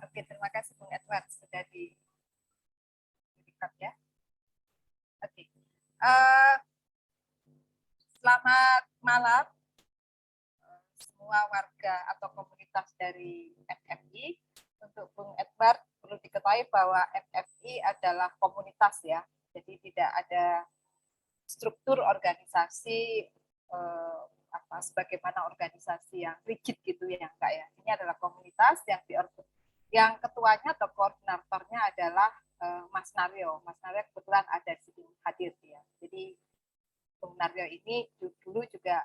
Oke, terima kasih Bung Edward sudah di record ya. Oke. Selamat malam semua warga atau komunitas dari FFI. Untuk Bung Edward perlu diketahui bahwa FFI adalah komunitas ya. Jadi tidak ada struktur organisasi sebagaimana organisasi yang rigid gitu ya, enggak ya. Ini adalah komunitas yang ketuanya atau koordinatornya adalah Mas Naryo. Mas Naryo kebetulan ada di sini hadir ya. Jadi Bung Naryo ini dulu juga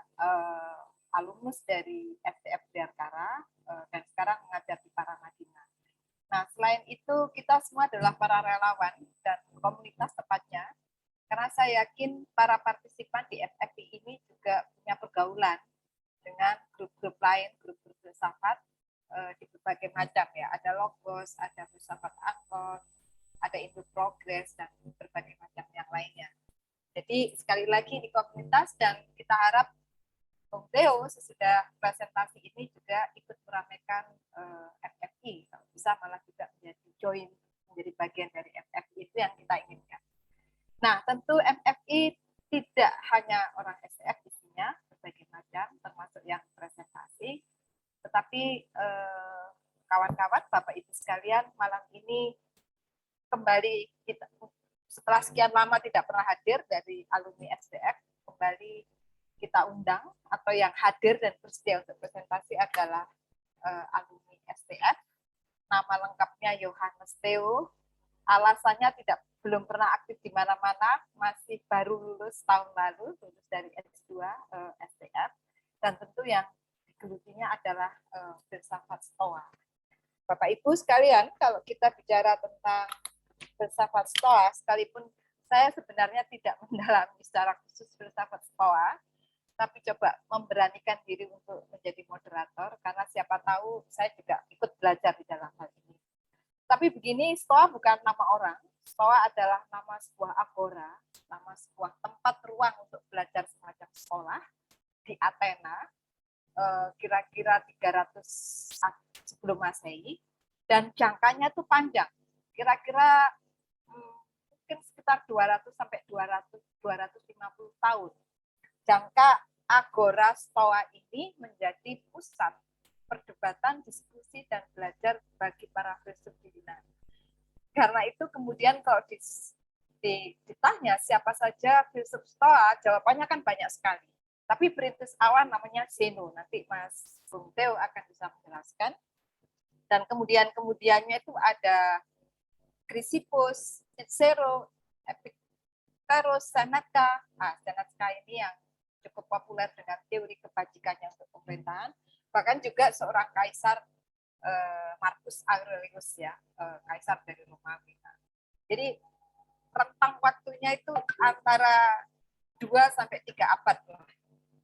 alumnus dari FTF Bayangkara dan sekarang mengajar di Paramadina. Nah, selain itu kita semua adalah para relawan dan komunitas tepatnya, karena saya yakin para partisipan di FFI ini juga punya pergaulan dengan grup-grup lain, grup-grup filsafat di berbagai macam ya. Ada Logos, ada filsafat angkot, ada Indo Progress, dan berbagai macam yang lainnya. Jadi sekali lagi di komunitas, dan kita harap Bung Theo sesudah presentasi ini juga ikut meramaikan FFI. Kalau bisa malah juga menjadi join, menjadi bagian dari FFI, itu yang kita inginkan. Nah, tentu FFI tidak hanya orang STF isinya, berbagai macam, termasuk yang presentasi, tetapi kawan-kawan, Bapak Ibu sekalian, malam ini kembali kita setelah sekian lama tidak pernah hadir dari alumni SDF, kembali kita undang atau yang hadir dan bersedia untuk presentasi adalah alumni SDF. Nama lengkapnya Yohanes Theo. Alasannya belum pernah aktif di mana-mana, masih baru lulus tahun lalu, lulus dari S2 SDF, dan tentu yang digelutinya adalah filsafat Stoa. Bapak Ibu sekalian, kalau kita bicara tentang filsafat Stoa, sekalipun saya sebenarnya tidak mendalami secara khusus filsafat Stoa, tapi coba memberanikan diri untuk menjadi moderator, karena siapa tahu saya juga ikut belajar di dalam hal ini. Tapi begini, Stoa bukan nama orang, Stoa adalah nama sebuah agora, nama sebuah tempat ruang untuk belajar semacam sekolah di Athena, kira-kira 300 sebelum Masehi, dan jangkanya itu panjang, kira-kira mungkin sekitar 200 sampai 250 tahun. Jangka Agora Stoa ini menjadi pusat perdebatan, diskusi, dan belajar bagi para filsuf di Yunani. Karena itu kemudian kalau ditanya siapa saja filsuf Stoa, jawabannya kan banyak sekali. Tapi perintis awal namanya Zeno. Nanti Mas Bung Theo akan bisa menjelaskan. Dan kemudiannya itu ada Chrysippus, Cicero, Epictetus, Seneca. Seneca ini yang cukup populer dengan teori kebajikannya untuk pemerintahan, bahkan juga seorang kaisar Marcus Aurelius ya, kaisar dari Romawi. Jadi rentang waktunya itu antara 2 sampai 3 abad,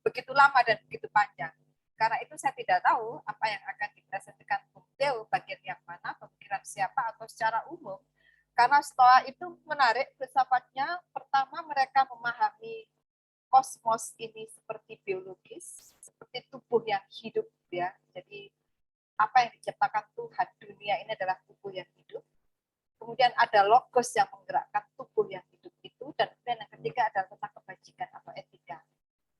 begitu lama dan begitu panjang. Karena itu saya tidak tahu apa yang akan dipresentasikan Bung Theo, bagian yang mana, pemikiran siapa, atau secara umum. Karena Stoa itu menarik filsafatnya. Pertama, mereka memahami kosmos ini seperti biologis, seperti tubuh yang hidup ya. Jadi apa yang diciptakan Tuhan, dunia ini adalah tubuh yang hidup. Kemudian ada logos yang menggerakkan tubuh yang hidup itu, dan kemudian yang ketiga adalah tentang kebajikan atau etika.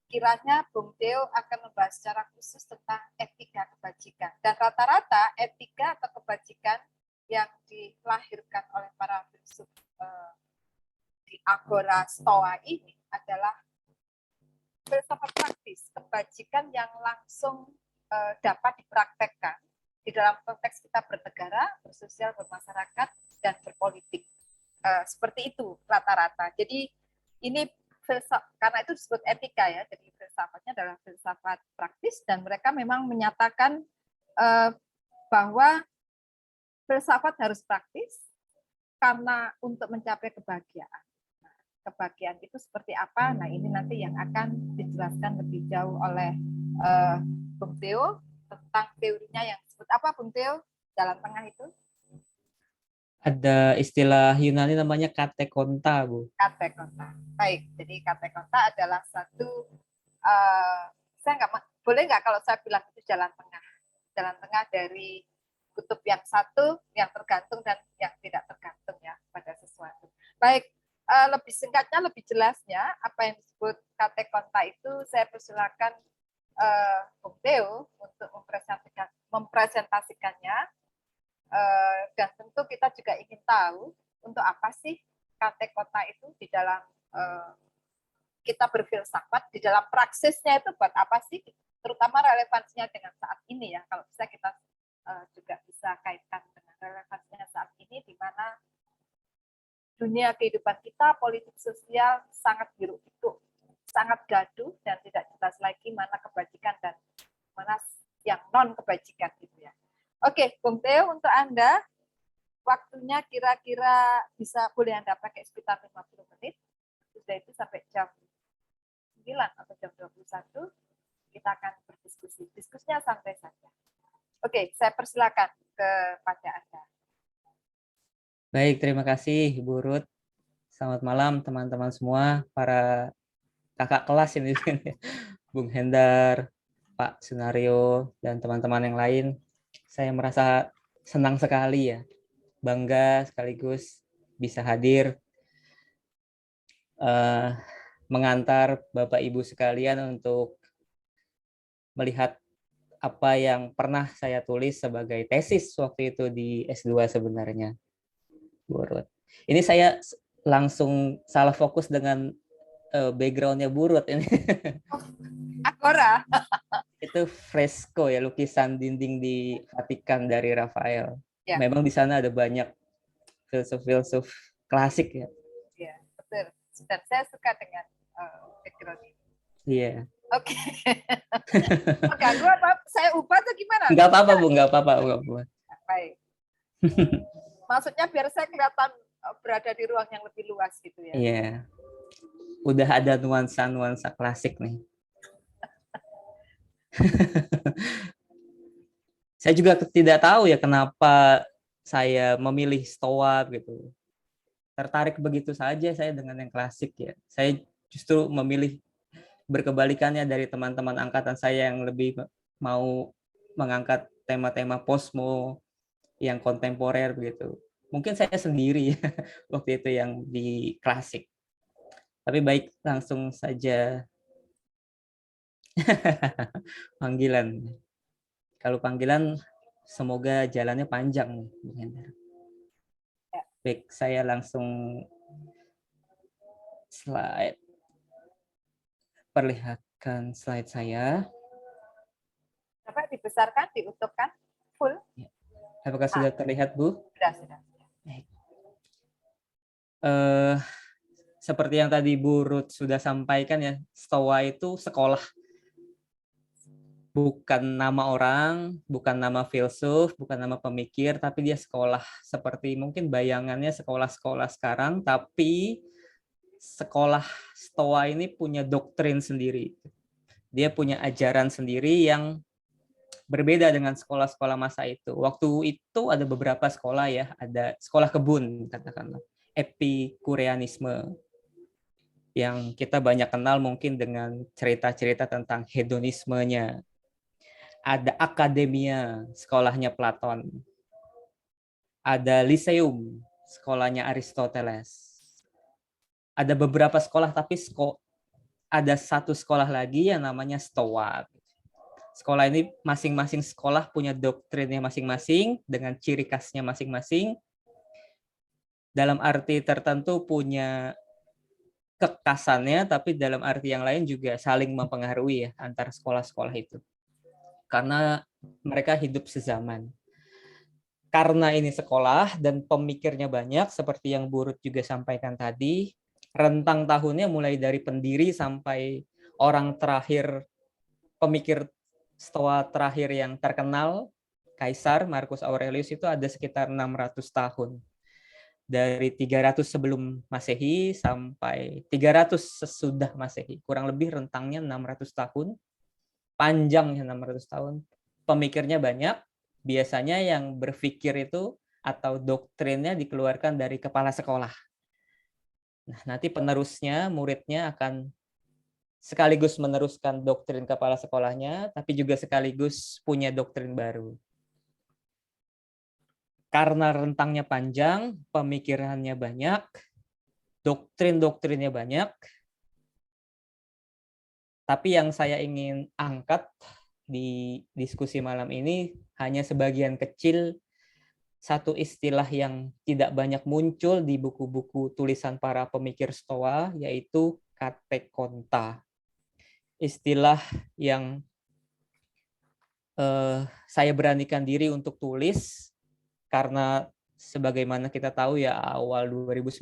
Kiranya Bung Theo akan membahas secara khusus tentang etika kebajikan. Dan rata-rata etika atau kebajikan yang dilahirkan oleh para filsuf di Agora Stoa ini adalah filsafat praktis, kebajikan yang langsung dapat dipraktekkan di dalam konteks kita bernegara, bersosial, bermasyarakat, dan berpolitik. Seperti itu rata-rata. Jadi ini karena itu disebut etika ya, jadi filsafatnya adalah filsafat praktis, dan mereka memang menyatakan bahwa filsafat harus praktis karena untuk mencapai kebahagiaan. Kebahagiaan itu seperti apa? Nah, ini nanti yang akan dijelaskan lebih jauh oleh Bung Theo tentang teorinya yang disebut apa, Bung Theo? Jalan tengah itu? Ada istilah Yunani namanya katekonta, Bu. Katekonta. Baik, jadi katekonta adalah satu, saya boleh nggak kalau saya bilang itu jalan tengah? Jalan tengah dari kutub yang satu, yang tergantung dan yang tidak tergantung ya pada sesuatu. Baik, lebih singkatnya, lebih jelasnya apa yang disebut kate konta itu saya persilakan Bung Theo untuk mempresentasikannya, dan tentu kita juga ingin tahu untuk apa sih kate konta itu di dalam kita berfilsafat, di dalam praksisnya itu buat apa sih, terutama relevansinya dengan saat ini ya, kalau bisa kita juga bisa kaitkan dengan relevansinya saat ini di mana dunia kehidupan kita, politik sosial sangat hiruk-pikuk, sangat gaduh dan tidak jelas lagi mana kebajikan dan mana yang non kebajikan gitu ya. Oke, Bung Theo, untuk Anda waktunya kira-kira bisa boleh Anda pakai sekitar 50 menit. Sudah itu sampai jam 9 atau jam 21 kita akan berdiskusi. Diskusinya santai saja. Oke, saya persilakan kepada Anda. Baik, terima kasih Bu Ruth. Selamat malam teman-teman semua, para kakak kelas ini, Bung Hendar, Pak Sunario, dan teman-teman yang lain. Saya merasa senang sekali ya, bangga sekaligus bisa hadir mengantar Bapak Ibu sekalian untuk melihat apa yang pernah saya tulis sebagai tesis waktu itu di S2 sebenarnya, Bu Ruth. Ini saya langsung salah fokus dengan background-nya Bu Ruth ini. Agora. Itu fresko ya, lukisan dinding di Vatikan dari Rafael. Ya. Memang di sana ada banyak filsuf-filsuf klasik ya. Iya, betul. Dan saya suka dengan background ini. Iya. Oke. Ganggu apa? Saya ubah atau gimana? Enggak apa-apa, Bu. Enggak apa-apa. Baik. Maksudnya biar saya kelihatan berada di ruang yang lebih luas gitu ya. Iya. Udah ada nuansa-nuansa klasik nih. Saya juga tidak tahu ya kenapa saya memilih Stoa gitu. Tertarik begitu saja saya dengan yang klasik ya. Saya justru memilih berkebalikannya dari teman-teman angkatan saya yang lebih mau mengangkat tema-tema posmo yang kontemporer begitu. Mungkin saya sendiri waktu itu yang di klasik. Tapi baik, langsung saja panggilan. Kalau panggilan semoga jalannya panjang, Bung Hendar. Baik, saya langsung slide. Perlihatkan slide saya. Dapat dibesarkan, diutupkan, full. Apakah sudah terlihat, Bu? Sudah. Seperti yang tadi Bu Ruth sudah sampaikan ya, Stoa itu sekolah. Bukan nama orang, bukan nama filsuf, bukan nama pemikir, tapi dia sekolah. Seperti mungkin bayangannya sekolah-sekolah sekarang, tapi sekolah Stoa ini punya doktrin sendiri. Dia punya ajaran sendiri yang berbeda dengan sekolah-sekolah masa itu. Waktu itu ada beberapa sekolah ya, ada sekolah kebun, katakanlah, epikureanisme, yang kita banyak kenal mungkin dengan cerita-cerita tentang hedonismenya. Ada akademia, sekolahnya Platon. Ada Lyceum, sekolahnya Aristoteles. Ada beberapa sekolah, tapi ada satu sekolah lagi yang namanya Stoa. Sekolah ini masing-masing sekolah punya doktrinnya masing-masing, dengan ciri khasnya masing-masing. Dalam arti tertentu punya kekasannya, tapi dalam arti yang lain juga saling mempengaruhi ya antara sekolah-sekolah itu. Karena mereka hidup sezaman. Karena ini sekolah dan pemikirnya banyak, seperti yang Bu Ruth juga sampaikan tadi, rentang tahunnya mulai dari pendiri sampai orang terakhir, pemikir Stoa terakhir yang terkenal, Kaisar Marcus Aurelius, itu ada sekitar 600 tahun. Dari 300 sebelum Masehi sampai 300 sesudah Masehi. Kurang lebih rentangnya 600 tahun. Panjangnya 600 tahun. Pemikirnya banyak. Biasanya yang berpikir itu atau doktrinnya dikeluarkan dari kepala sekolah. Nah, nanti penerusnya, muridnya akan sekaligus meneruskan doktrin kepala sekolahnya, tapi juga sekaligus punya doktrin baru. Karena rentangnya panjang, pemikirannya banyak, doktrin-doktrinnya banyak, tapi yang saya ingin angkat di diskusi malam ini hanya sebagian kecil satu istilah yang tidak banyak muncul di buku-buku tulisan para pemikir Stoa, yaitu katekonta. Istilah yang saya beranikan diri untuk tulis karena sebagaimana kita tahu ya awal 2019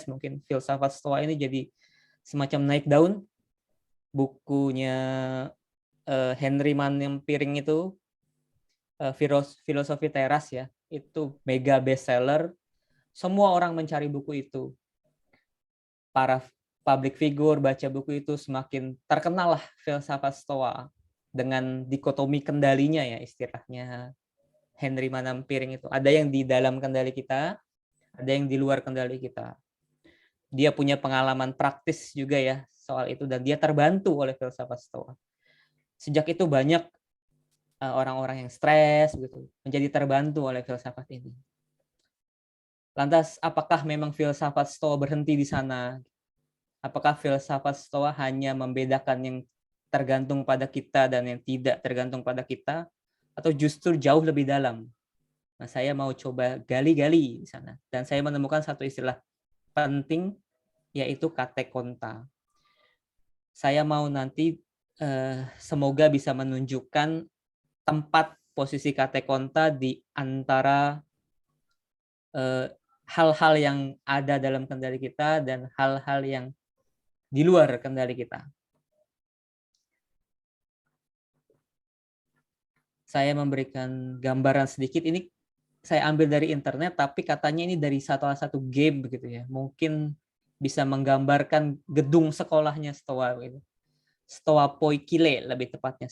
mungkin filsafat Stoa ini jadi semacam naik daun. Bukunya Henry Manning-Piring itu Filosofi Teras ya, itu mega bestseller. Semua orang mencari buku itu. Para public figure baca buku itu, semakin terkenal lah filsafat Stoa dengan dikotomi kendalinya ya istilahnya Henry Manning-Piring itu. Ada yang di dalam kendali kita, ada yang di luar kendali kita. Dia punya pengalaman praktis juga ya soal itu dan dia terbantu oleh filsafat Stoa. Sejak itu banyak orang-orang yang stres gitu menjadi terbantu oleh filsafat ini. Lantas apakah memang filsafat Stoa berhenti di sana? Apakah filsafat Stoa hanya membedakan yang tergantung pada kita dan yang tidak tergantung pada kita, atau justru jauh lebih dalam? Nah, saya mau coba gali-gali di sana dan saya menemukan satu istilah penting yaitu katekonta. Saya mau nanti semoga bisa menunjukkan tempat posisi katekonta di antara hal-hal yang ada dalam kendali kita dan hal-hal yang di luar kendali kita. Saya memberikan gambaran sedikit, ini saya ambil dari internet, tapi katanya ini dari salah satu game begitu ya. Mungkin bisa menggambarkan gedung sekolahnya Stoa gitu. Stoa Poikile lebih tepatnya.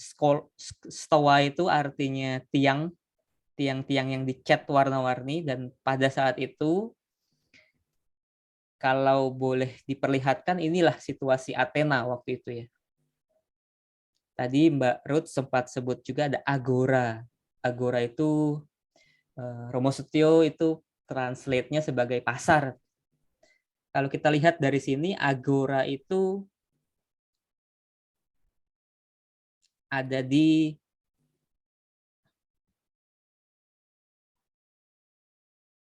Stoa itu artinya tiang-tiang yang dicat warna-warni, dan pada saat itu kalau boleh diperlihatkan inilah situasi Athena waktu itu ya. Tadi Mbak Ruth sempat sebut juga ada agora. Agora itu Romo Setio itu translate-nya sebagai pasar. Kalau kita lihat dari sini agora itu ada di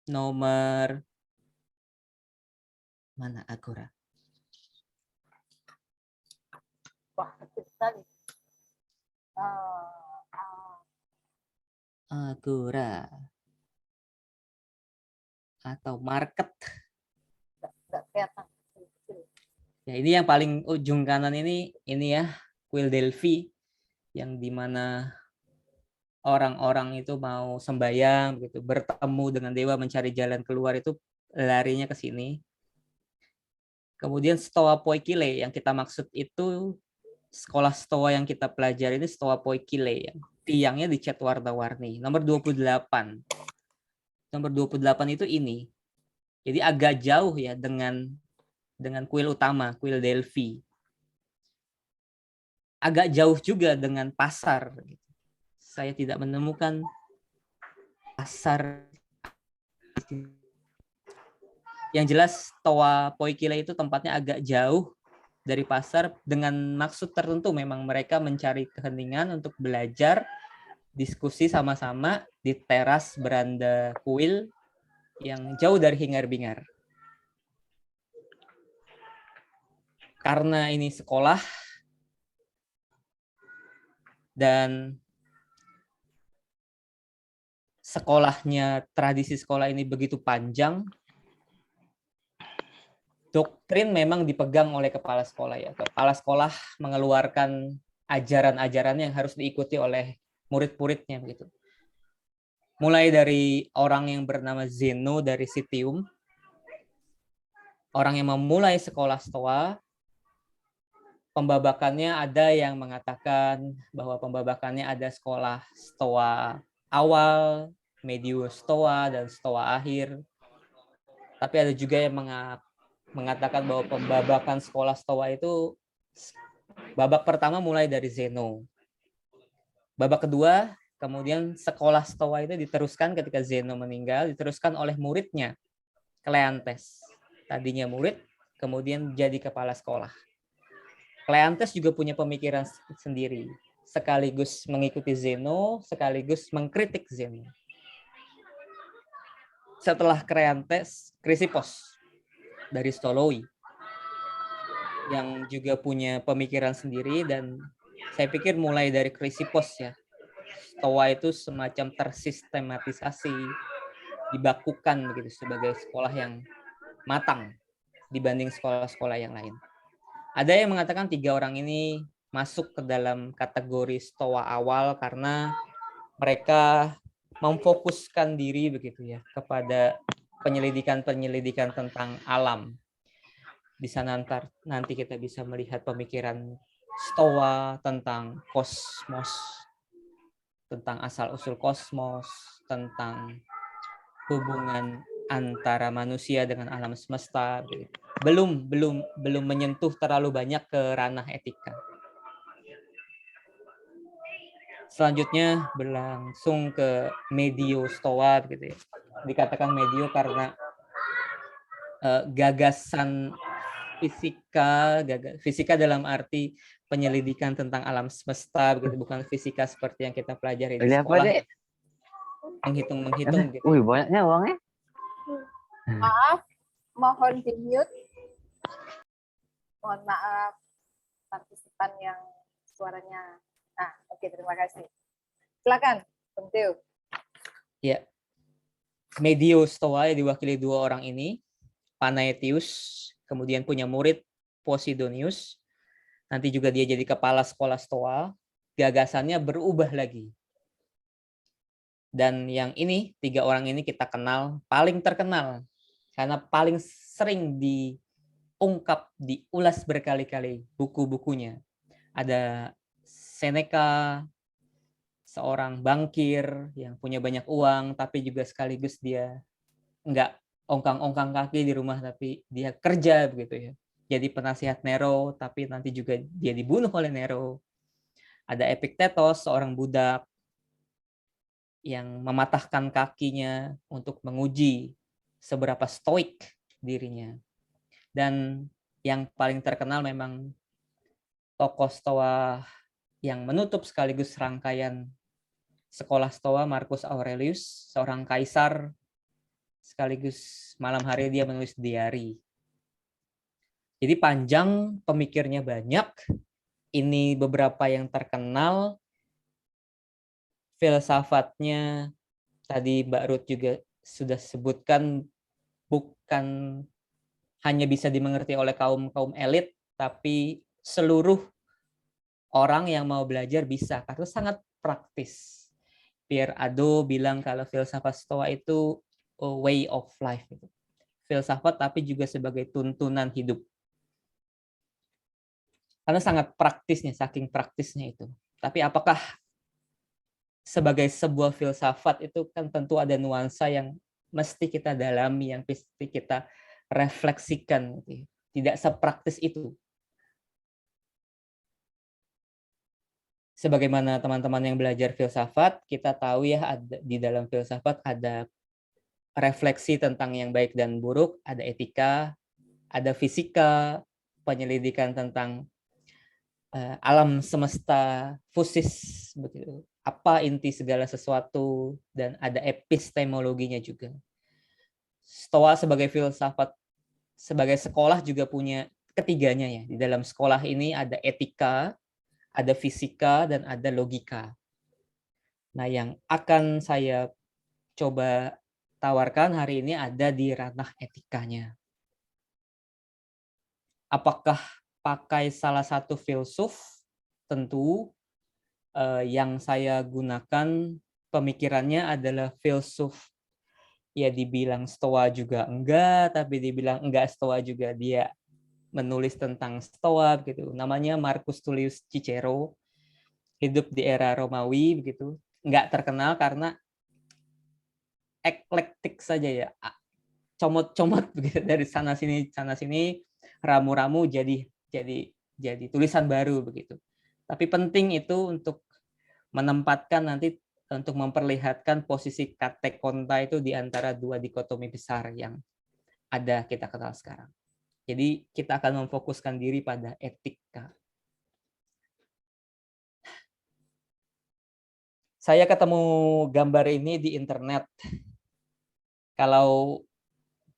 nomor mana agora? Wah, kecil sekali. Agora atau market. Nggak kelihatan. Ya, ini yang paling ujung kanan ini ya, kuil Delphi yang dimana orang-orang itu mau sembahyang gitu, bertemu dengan dewa mencari jalan keluar, itu larinya ke sini. Kemudian Stoa Poikile yang kita maksud itu sekolah Stoa yang kita pelajari ini Stoa Poikile yang tiangnya dicat warna-warni. Nomor 28. Nomor 28 itu ini. Jadi agak jauh ya dengan kuil utama, kuil Delphi. Agak jauh juga dengan pasar. Saya tidak menemukan pasar. Yang jelas Stoa Poikile itu tempatnya agak jauh dari pasar dengan maksud tertentu. Memang mereka mencari keheningan untuk belajar, diskusi sama-sama di teras beranda kuil yang jauh dari hingar-bingar. Karena ini sekolah dan sekolahnya, tradisi sekolah ini begitu panjang, doktrin memang dipegang oleh kepala sekolah ya. Kepala sekolah mengeluarkan ajaran-ajaran yang harus diikuti oleh murid-muridnya begitu. Mulai dari orang yang bernama Zeno dari Citium, orang yang memulai sekolah Stoa. Pembabakannya ada yang mengatakan bahwa pembabakannya ada sekolah Stoa awal, Medio Stoa, dan Stoa akhir. Tapi ada juga yang mengatakan bahwa pembabakan sekolah Stoa itu babak pertama mulai dari Zeno. Babak kedua Kemudian sekolah Stoa itu diteruskan ketika Zeno meninggal, diteruskan oleh muridnya, Kleantes. Tadinya murid, kemudian jadi kepala sekolah. Kleantes juga punya pemikiran sendiri, sekaligus mengikuti Zeno, sekaligus mengkritik Zeno. Setelah Kleantes, Chrysippos dari Stoloi, yang juga punya pemikiran sendiri, dan saya pikir mulai dari Chrysippos ya, Stoa itu semacam tersistematisasi, dibakukan begitu sebagai sekolah yang matang dibanding sekolah-sekolah yang lain. Ada yang mengatakan 3 orang ini masuk ke dalam kategori Stoa awal karena mereka memfokuskan diri begitu ya kepada penyelidikan tentang alam. Di sana nanti kita bisa melihat pemikiran Stoa tentang kosmos, tentang asal-usul kosmos, tentang hubungan antara manusia dengan alam semesta. Belum menyentuh terlalu banyak ke ranah etika. Selanjutnya berlangsung ke medio Stoa gitu ya. Dikatakan medio karena gagasan fisika dalam arti penyelidikan tentang alam semesta gitu, bukan fisika seperti yang kita pelajari di sekolah. Menghitung gitu. Wih, banyaknya uangnya. Maaf, mohon di-mute. Mohon maaf partisipan yang suaranya. Nah, oke, terima kasih. Silakan, Bung Teo. Ya. Medio Stoa yang diwakili 2 orang ini, Panaetius, kemudian punya murid Posidonius. Nanti juga dia jadi kepala sekolah Stoa. Gagasannya berubah lagi. Dan yang ini, 3 orang ini kita kenal, paling terkenal karena paling sering diungkap, diulas berkali-kali buku-bukunya. Ada Seneca, seorang bankir yang punya banyak uang, tapi juga sekaligus dia nggak ongkang-ongkang kaki di rumah, tapi dia kerja begitu ya. Jadi penasihat Nero, tapi nanti juga dia dibunuh oleh Nero. Ada Epictetus, seorang budak yang mematahkan kakinya untuk menguji seberapa stoik dirinya. Dan yang paling terkenal memang tokoh Stoa yang menutup sekaligus rangkaian sekolah Stoa, Marcus Aurelius, seorang kaisar, sekaligus malam hari dia menulis diari. Jadi panjang, pemikirnya banyak. Ini beberapa yang terkenal. Filsafatnya tadi Mbak Ruth juga sudah sebutkan, bukan hanya bisa dimengerti oleh kaum elit, tapi seluruh orang yang mau belajar bisa, karena sangat praktis. Pierre Hadot bilang kalau filsafat Stoa itu a way of life. Filsafat tapi juga sebagai tuntunan hidup. Karena sangat praktisnya, saking praktisnya itu. Tapi apakah sebagai sebuah filsafat itu kan tentu ada nuansa yang mesti kita dalami, yang mesti kita refleksikan. Tidak sepraktis itu. Sebagaimana teman-teman yang belajar filsafat, kita tahu ya di dalam filsafat ada refleksi tentang yang baik dan buruk, ada etika, ada fisika, penyelidikan tentang alam semesta, fusis, begitu. Apa inti segala sesuatu, dan ada epistemologinya juga. Stoa sebagai filsafat, sebagai sekolah juga punya ketiganya ya. Di dalam sekolah ini ada etika, ada fisika, dan ada logika. Nah, yang akan saya coba tawarkan hari ini ada di ranah etikanya. Apakah pakai salah satu filsuf? Tentu yang saya gunakan pemikirannya adalah filsuf. Ya dibilang Stoa juga enggak, tapi dibilang enggak Stoa juga dia menulis tentang Stoa gitu. Namanya Marcus Tullius Cicero, hidup di era Romawi begitu. Enggak terkenal karena eklektik saja ya. Comot-comot begitu dari sana sini, ramu-ramu jadi tulisan baru begitu. Tapi penting itu untuk menempatkan nanti untuk memperlihatkan posisi kate konta itu di antara dua dikotomi besar yang ada kita kenal sekarang. Jadi kita akan memfokuskan diri pada etika. Saya ketemu gambar ini di internet. Kalau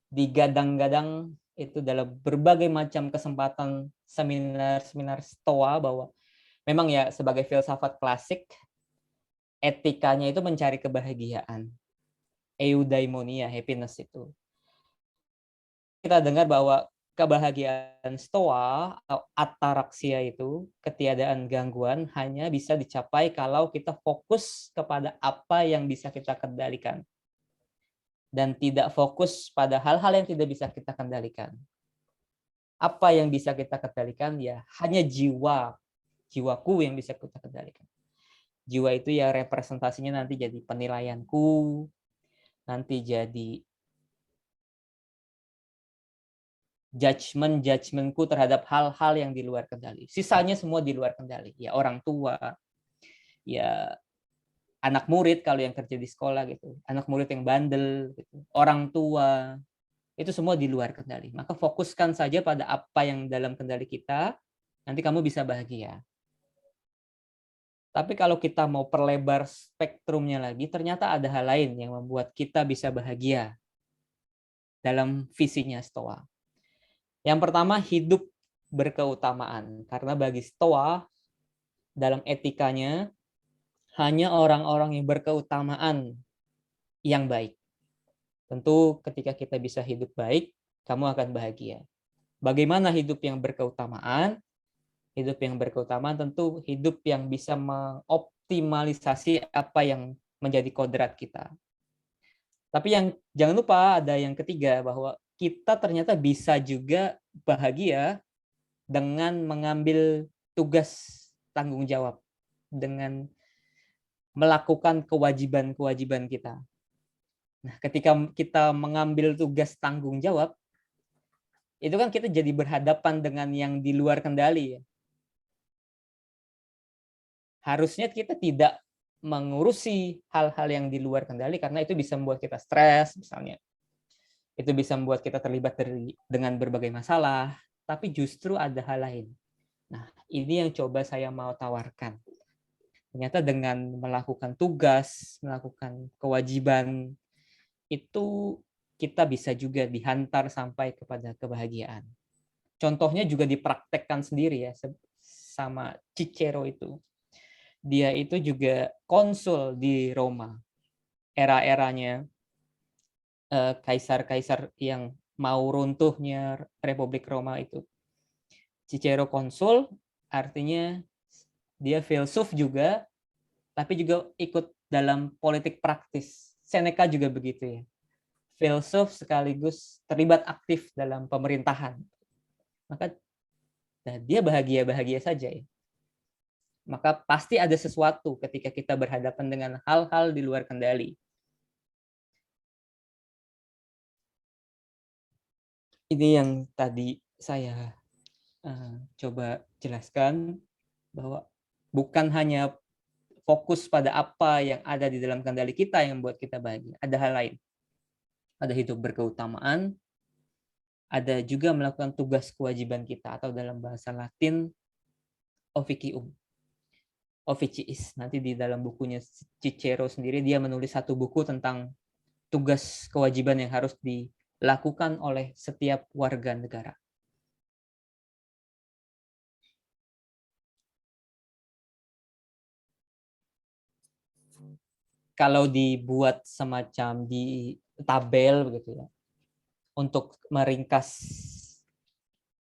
digadang-gadang itu dalam berbagai macam kesempatan seminar-seminar Stoa bahwa memang ya sebagai filsafat klasik etikanya itu mencari kebahagiaan. Eudaimonia, happiness itu. Kita dengar bahwa kebahagiaan Stoa atau ataraksia itu, ketiadaan gangguan, hanya bisa dicapai kalau kita fokus kepada apa yang bisa kita kendalikan. Dan tidak fokus pada hal-hal yang tidak bisa kita kendalikan. Apa yang bisa kita kendalikan? Ya hanya jiwaku yang bisa kita kendalikan. Jiwa itu ya representasinya nanti jadi penilaianku, nanti jadi judgementku terhadap hal-hal yang di luar kendali. Sisanya semua di luar kendali. Ya orang tua, ya anak murid kalau yang kerja di sekolah gitu, anak murid yang bandel, gitu. Orang tua, itu semua di luar kendali. Maka fokuskan saja pada apa yang dalam kendali kita, nanti kamu bisa bahagia. Tapi kalau kita mau perlebar spektrumnya lagi, ternyata ada hal lain yang membuat kita bisa bahagia dalam visinya Stoa. Yang pertama, hidup berkeutamaan. Karena bagi Stoa, dalam etikanya, hanya orang-orang yang berkeutamaan yang baik. Tentu ketika kita bisa hidup baik, kamu akan bahagia. Bagaimana hidup yang berkeutamaan? Hidup yang berkeutamaan tentu hidup yang bisa mengoptimalisasi apa yang menjadi kodrat kita. Tapi yang jangan lupa ada yang ketiga, bahwa kita ternyata bisa juga bahagia dengan mengambil tugas tanggung jawab, dengan melakukan kewajiban-kewajiban kita. Nah, ketika kita mengambil tugas tanggung jawab, itu kan kita jadi berhadapan dengan yang di luar kendali. Harusnya kita tidak mengurusi hal-hal yang di luar kendali karena itu bisa membuat kita stres misalnya. Itu bisa membuat kita terlibat dengan berbagai masalah, tapi justru ada hal lain. Nah, ini yang coba saya mau tawarkan. Ternyata dengan melakukan tugas, melakukan kewajiban, itu kita bisa juga dihantar sampai kepada kebahagiaan. Contohnya juga dipraktekkan sendiri ya, sama Cicero itu. Dia itu juga konsul di Roma. Era-eranya kaisar-kaisar yang mau runtuhnya Republik Roma itu. Cicero konsul, artinya dia filsuf juga, tapi juga ikut dalam politik praktis. Seneca juga begitu ya. Filsuf sekaligus terlibat aktif dalam pemerintahan. Maka dia bahagia-bahagia saja ya. Maka pasti ada sesuatu ketika kita berhadapan dengan hal-hal di luar kendali. Ini yang tadi saya coba jelaskan, bahwa bukan hanya fokus pada apa yang ada di dalam kendali kita yang membuat kita bahagia. Ada hal lain. Ada hidup berkeutamaan, ada juga melakukan tugas kewajiban kita, atau dalam bahasa Latin, officium. Officiis. Nanti di dalam bukunya Cicero sendiri, dia menulis satu buku tentang tugas kewajiban yang harus dilakukan oleh setiap warga negara. Kalau dibuat semacam di tabel begitu ya, untuk meringkas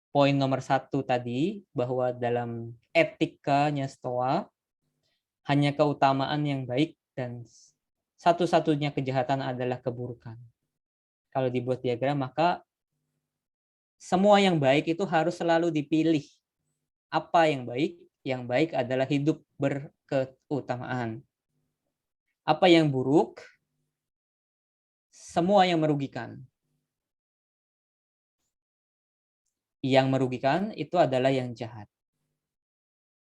poin nomor 1 tadi, bahwa dalam etikanya Stoa hanya keutamaan yang baik dan satu-satunya kejahatan adalah keburukan. Kalau dibuat diagram, maka semua yang baik itu harus selalu dipilih. Apa yang baik? Yang baik adalah hidup berkeutamaan. Apa yang buruk? Semua yang merugikan. Yang merugikan itu adalah yang jahat.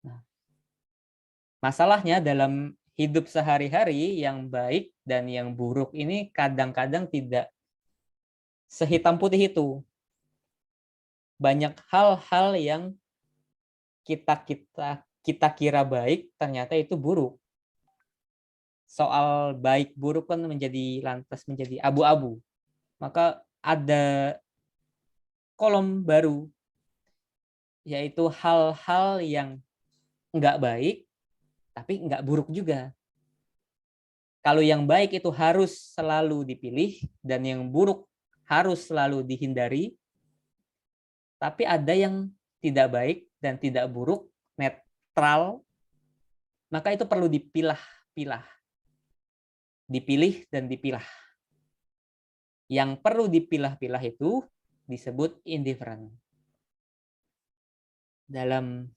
Nah, masalahnya dalam hidup sehari-hari yang baik dan yang buruk ini kadang-kadang tidak sehitam putih itu. Banyak hal-hal yang kita kira baik ternyata itu buruk. Soal baik buruk kan lantas menjadi abu-abu. Maka ada kolom baru, yaitu hal-hal yang nggak baik tapi nggak buruk juga. Kalau yang baik itu harus selalu dipilih dan yang buruk harus selalu dihindari, tapi ada yang tidak baik dan tidak buruk, netral, maka itu perlu dipilah-pilah. Dipilih dan dipilah. Yang perlu dipilah-pilah itu disebut indifferent. Dalam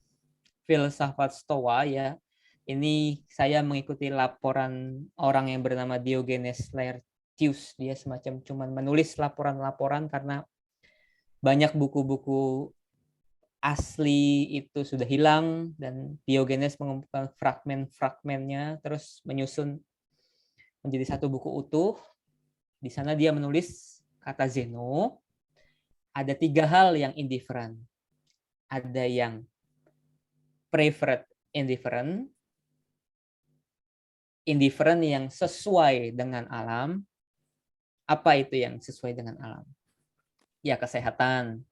filsafat Stoa ya, ini saya mengikuti laporan orang yang bernama Diogenes Laertius. Dia semacam cuman menulis laporan-laporan karena banyak buku-buku asli itu sudah hilang dan Diogenes mengumpulkan fragmen-fragmennya terus menyusun menjadi satu buku utuh. Di sana dia menulis kata Zeno, ada 3 hal yang indifferent. Ada yang preferred indifferent, indifferent yang sesuai dengan alam. Apa itu yang sesuai dengan alam? Ya, kesehatan,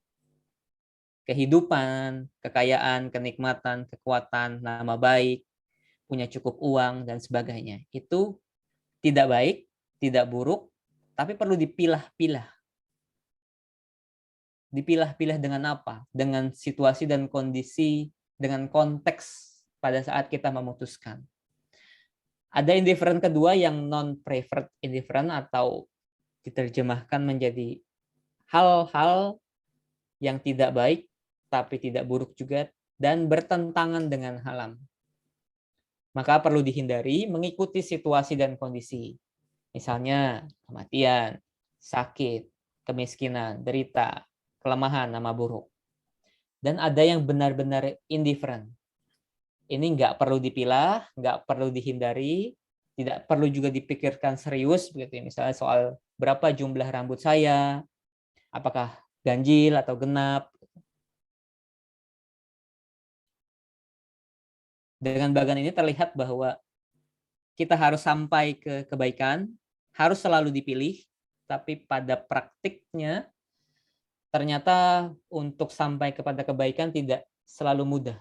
kehidupan, kekayaan, kenikmatan, kekuatan, nama baik, punya cukup uang, dan sebagainya. Itu tidak baik, tidak buruk, tapi perlu dipilah-pilah. Dipilah-pilah dengan apa? Dengan situasi dan kondisi, dengan konteks pada saat kita memutuskan. Ada indifferent kedua yang non-preferred indifferent atau diterjemahkan menjadi hal-hal yang tidak baik tapi tidak buruk juga dan bertentangan dengan alam. Maka perlu dihindari mengikuti situasi dan kondisi. Misalnya kematian, sakit, kemiskinan, derita, kelemahan, nama buruk. Dan ada yang benar-benar indifferent. Ini nggak perlu dipilah, nggak perlu dihindari, tidak perlu juga dipikirkan serius begitu. Misalnya soal berapa jumlah rambut saya, apakah ganjil atau genap. Dengan bagian ini terlihat bahwa kita harus sampai ke kebaikan, harus selalu dipilih, tapi pada praktiknya ternyata untuk sampai kepada kebaikan tidak selalu mudah.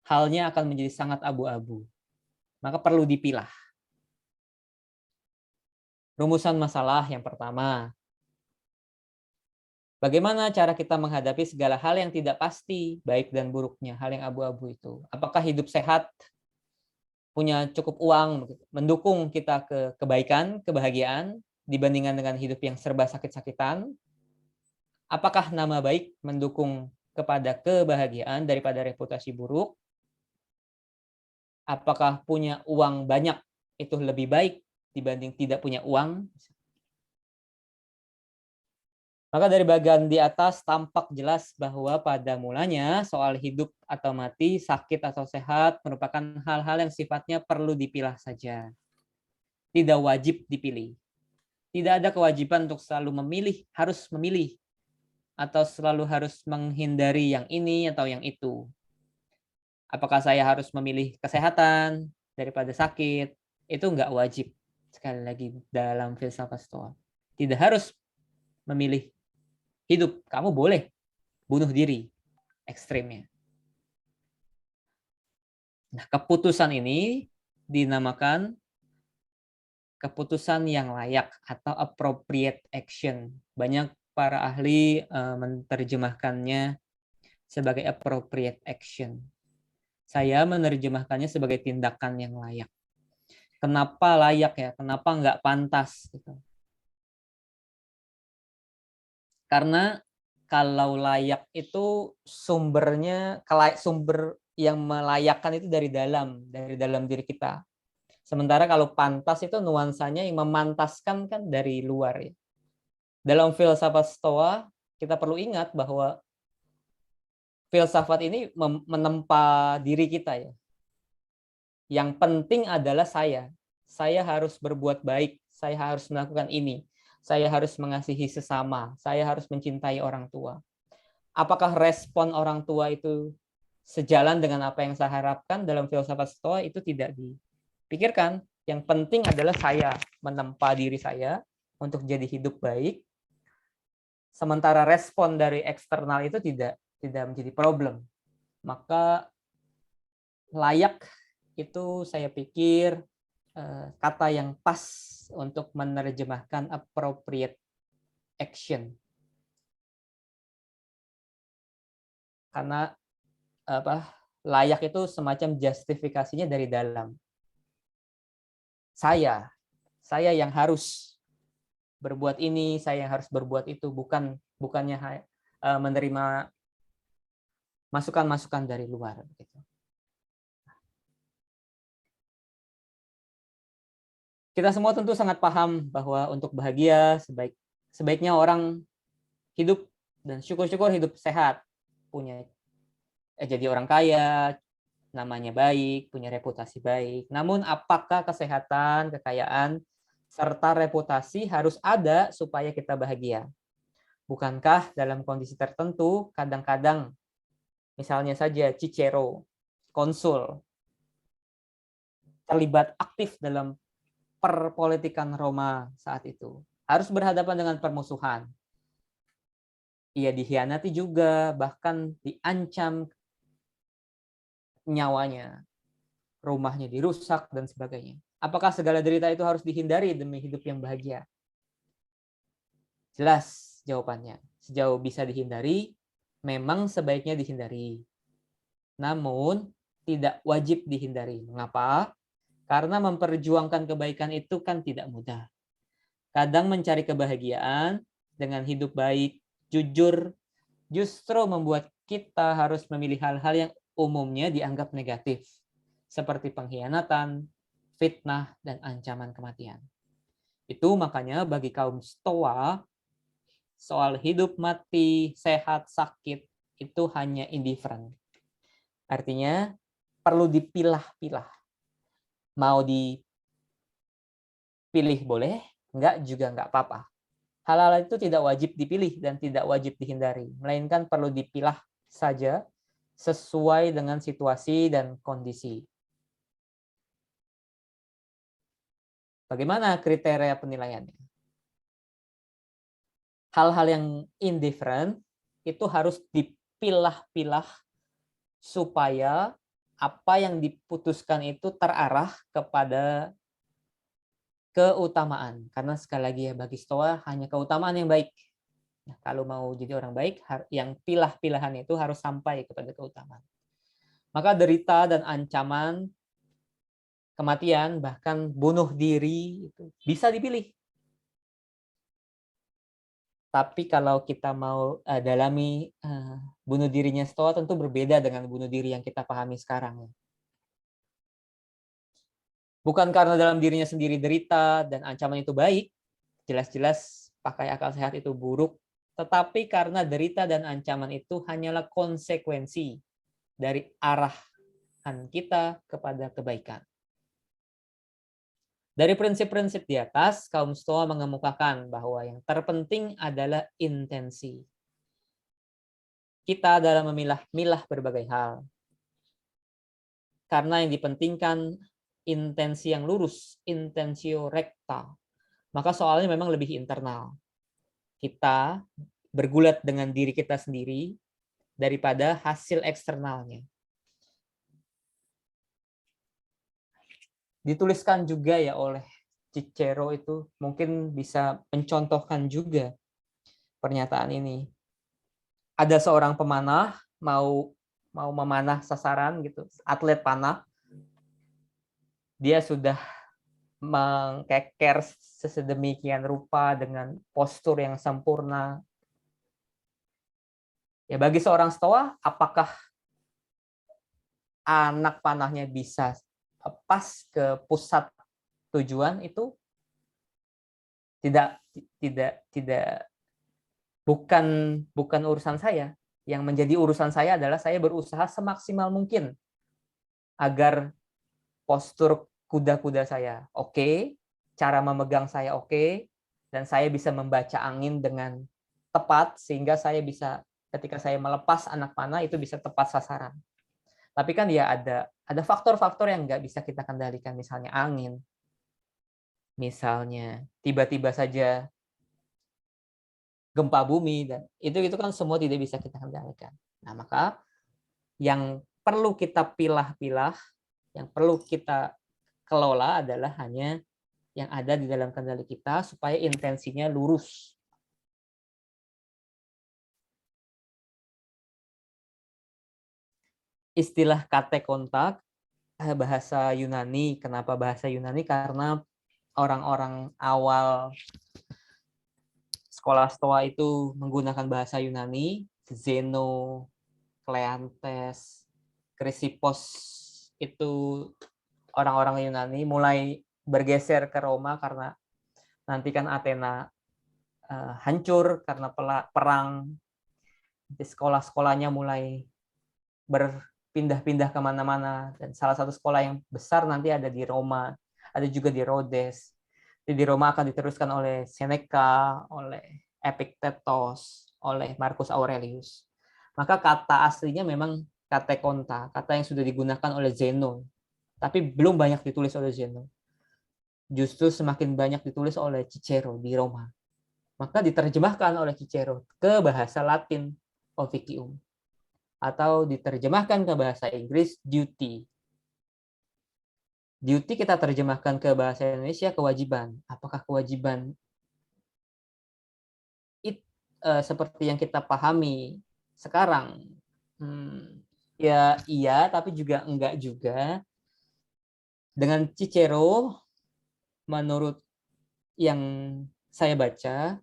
Halnya akan menjadi sangat abu-abu. Maka perlu dipilah. Rumusan masalah yang pertama. Bagaimana cara kita menghadapi segala hal yang tidak pasti, baik dan buruknya, hal yang abu-abu itu? Apakah hidup sehat, punya cukup uang, mendukung kita ke kebaikan, kebahagiaan, dibandingkan dengan hidup yang serba sakit-sakitan? Apakah nama baik mendukung kepada kebahagiaan daripada reputasi buruk? Apakah punya uang banyak itu lebih baik dibanding tidak punya uang? Maka dari bagian di atas tampak jelas bahwa pada mulanya soal hidup atau mati, sakit atau sehat merupakan hal-hal yang sifatnya perlu dipilah saja. Tidak wajib dipilih. Tidak ada kewajiban untuk selalu memilih, harus memilih. Atau selalu harus menghindari yang ini atau yang itu. Apakah saya harus memilih kesehatan daripada sakit? Itu nggak wajib. Sekali lagi dalam filsafat Stoa. Tidak harus memilih hidup. Kamu boleh bunuh diri. Ekstrimnya. Nah, keputusan ini dinamakan keputusan yang layak atau appropriate action. Banyak para ahli menerjemahkannya sebagai appropriate action. Saya menerjemahkannya sebagai tindakan yang layak. Kenapa layak ya? Kenapa nggak pantas? Gitu. Karena kalau layak itu sumbernya, sumber yang melayakkan itu dari dalam diri kita. Sementara kalau pantas itu nuansanya yang memantaskan kan dari luar ya. Dalam filsafat Stoa kita perlu ingat bahwa filsafat ini menempa diri kita ya. Yang penting adalah saya. Saya harus berbuat baik, saya harus melakukan ini, saya harus mengasihi sesama, saya harus mencintai orang tua. Apakah respon orang tua itu sejalan dengan apa yang saya harapkan dalam filsafat Stoa? Itu tidak dipikirkan. Yang penting adalah saya menempa diri saya untuk jadi hidup baik. Sementara respon dari eksternal itu tidak menjadi problem. Maka layak itu saya pikir kata yang pas untuk menerjemahkan appropriate action. Karena layak itu semacam justifikasinya dari dalam. Saya yang harus berbuat ini, saya yang harus berbuat itu, bukannya menerima masukan-masukan dari luar. Kita semua tentu sangat paham bahwa untuk bahagia sebaiknya orang hidup dan syukur-syukur hidup sehat, jadi orang kaya, namanya baik, punya reputasi baik. Namun apakah kesehatan, kekayaan, serta reputasi harus ada supaya kita bahagia? Bukankah dalam kondisi tertentu kadang-kadang, misalnya saja Cicero, konsul, terlibat aktif dalam perpolitikan Roma saat itu, harus berhadapan dengan permusuhan. Ia dikhianati juga, bahkan diancam nyawanya, rumahnya dirusak, dan sebagainya. Apakah segala derita itu harus dihindari demi hidup yang bahagia? Jelas jawabannya. Sejauh bisa dihindari, memang sebaiknya dihindari. Namun, tidak wajib dihindari. Mengapa? Karena memperjuangkan kebaikan itu kan tidak mudah. Kadang mencari kebahagiaan dengan hidup baik, jujur, justru membuat kita harus memilih hal-hal yang umumnya dianggap negatif, seperti pengkhianatan, fitnah, dan ancaman kematian. Itu makanya bagi kaum Stoa, soal hidup, mati, sehat, sakit, itu hanya indifferent. Artinya, perlu dipilah-pilah. Mau dipilih boleh, enggak juga enggak apa-apa. Hal-hal itu tidak wajib dipilih dan tidak wajib dihindari, melainkan perlu dipilah saja sesuai dengan situasi dan kondisi. Bagaimana kriteria penilaiannya? Hal-hal yang indifferent itu harus dipilah-pilah supaya apa yang diputuskan itu terarah kepada keutamaan. Karena sekali lagi ya, bagi Stoa hanya keutamaan yang baik. Nah, kalau mau jadi orang baik, yang pilah-pilahan itu harus sampai kepada keutamaan. Maka derita dan ancaman kematian, bahkan bunuh diri, itu bisa dipilih. Tapi kalau kita mau dalami bunuh dirinya Stoa, tentu berbeda dengan bunuh diri yang kita pahami sekarang. Bukan karena dalam dirinya sendiri derita dan ancaman itu baik, jelas-jelas pakai akal sehat itu buruk, tetapi karena derita dan ancaman itu hanyalah konsekuensi dari arahan kita kepada kebaikan. Dari prinsip-prinsip di atas, kaum Stoa mengemukakan bahwa yang terpenting adalah intensi. Kita dalam memilah-milah berbagai hal. Karena yang dipentingkan intensi yang lurus, intensio recta. Maka soalnya memang lebih internal. Kita bergulat dengan diri kita sendiri daripada hasil eksternalnya. Dituliskan juga ya oleh Cicero itu, mungkin bisa mencontohkan juga pernyataan ini. Ada seorang pemanah mau memanah sasaran gitu, atlet panah. Dia sudah mengkeker sesedemikian rupa dengan postur yang sempurna. Ya, bagi seorang Stoa, apakah anak panahnya bisa pas ke pusat tujuan itu? Bukan urusan saya. Yang menjadi urusan saya adalah saya berusaha semaksimal mungkin agar postur kuda-kuda saya oke, cara memegang saya oke, dan saya bisa membaca angin dengan tepat sehingga saya bisa ketika saya melepas anak panah itu bisa tepat sasaran. Tapi kan ya ada faktor-faktor yang nggak bisa kita kendalikan, misalnya angin, misalnya tiba-tiba saja gempa bumi, dan itu kan semua tidak bisa kita kendalikan. Nah, maka yang perlu kita pilah-pilah, yang perlu kita kelola adalah hanya yang ada di dalam kendali kita supaya intensinya lurus. Istilah kate kontak, bahasa Yunani. Kenapa bahasa Yunani? Karena orang-orang awal sekolah Stoa itu menggunakan bahasa Yunani. Zeno, Kleantes, Chrysippos itu orang-orang Yunani, mulai bergeser ke Roma karena nanti kan Athena hancur karena perang. Di sekolah-sekolahnya mulai berpindah-pindah kemana-mana, dan salah satu sekolah yang besar nanti ada di Roma, ada juga di Rhodes. Di Roma akan diteruskan oleh Seneca, oleh Epictetus, oleh Marcus Aurelius. Maka kata aslinya memang kate konta, kata yang sudah digunakan oleh Zeno, tapi belum banyak ditulis oleh Zeno. Justru semakin banyak ditulis oleh Cicero di Roma. Maka diterjemahkan oleh Cicero ke bahasa Latin, officium, atau diterjemahkan ke bahasa Inggris, duty. Duty kita terjemahkan ke bahasa Indonesia kewajiban. Apakah kewajiban seperti yang kita pahami sekarang? Ya iya, tapi juga enggak juga. Dengan Cicero, menurut yang saya baca,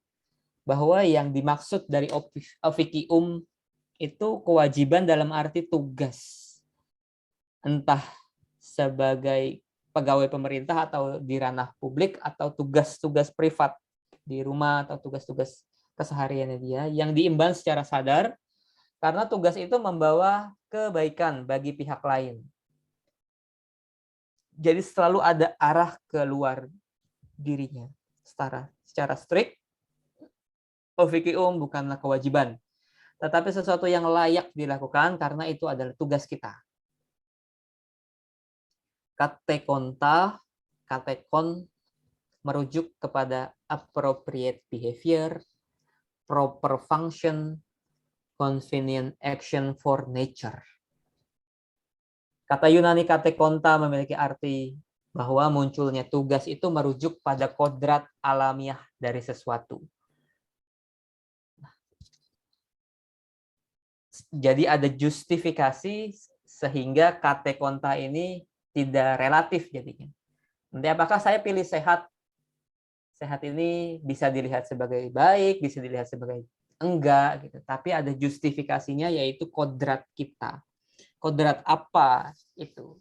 bahwa yang dimaksud dari officium itu kewajiban dalam arti tugas. Entah sebagai pegawai pemerintah atau di ranah publik, atau tugas-tugas privat di rumah, atau tugas-tugas kesehariannya dia yang diemban secara sadar karena tugas itu membawa kebaikan bagi pihak lain. Jadi selalu ada arah keluar dirinya. Secara strict, officium bukanlah kewajiban, tetapi sesuatu yang layak dilakukan karena itu adalah tugas kita. Kate konta, katekon merujuk kepada appropriate behavior, proper function, convenient action for nature. Kata Yunani kate konta memiliki arti bahwa munculnya tugas itu merujuk pada kodrat alamiah dari sesuatu. Jadi ada justifikasi sehingga kate konta ini tidak relatif jadinya. Nanti apakah saya pilih sehat? Sehat ini bisa dilihat sebagai baik, bisa dilihat sebagai enggak gitu. Tapi ada justifikasinya, yaitu kodrat kita. Kodrat apa itu?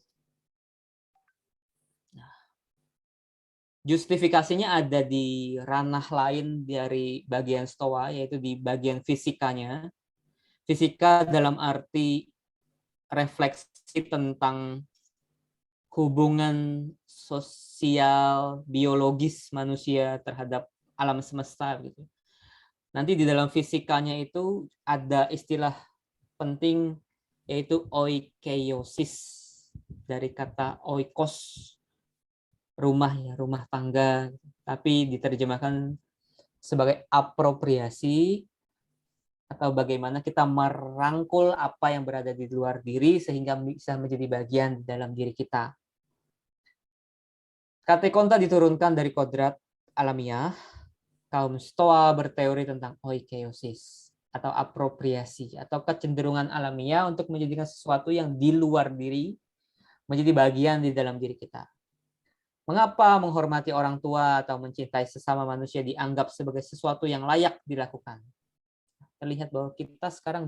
Justifikasinya ada di ranah lain dari bagian Stoa, yaitu di bagian fisikanya. Fisika dalam arti refleksi tentang hubungan sosial biologis manusia terhadap alam semesta gitu. Nanti di dalam fisikanya itu ada istilah penting yaitu oikeiosis, dari kata oikos, rumah ya, rumah tangga, tapi diterjemahkan sebagai apropriasi atau bagaimana kita merangkul apa yang berada di luar diri sehingga bisa menjadi bagian dalam diri kita. Kate konta diturunkan dari kodrat alamiah. Kaum Stoa berteori tentang oikeiosis atau apropriasi atau kecenderungan alamiah untuk menjadikan sesuatu yang di luar diri menjadi bagian di dalam diri kita. Mengapa menghormati orang tua atau mencintai sesama manusia dianggap sebagai sesuatu yang layak dilakukan? Terlihat bahwa kita sekarang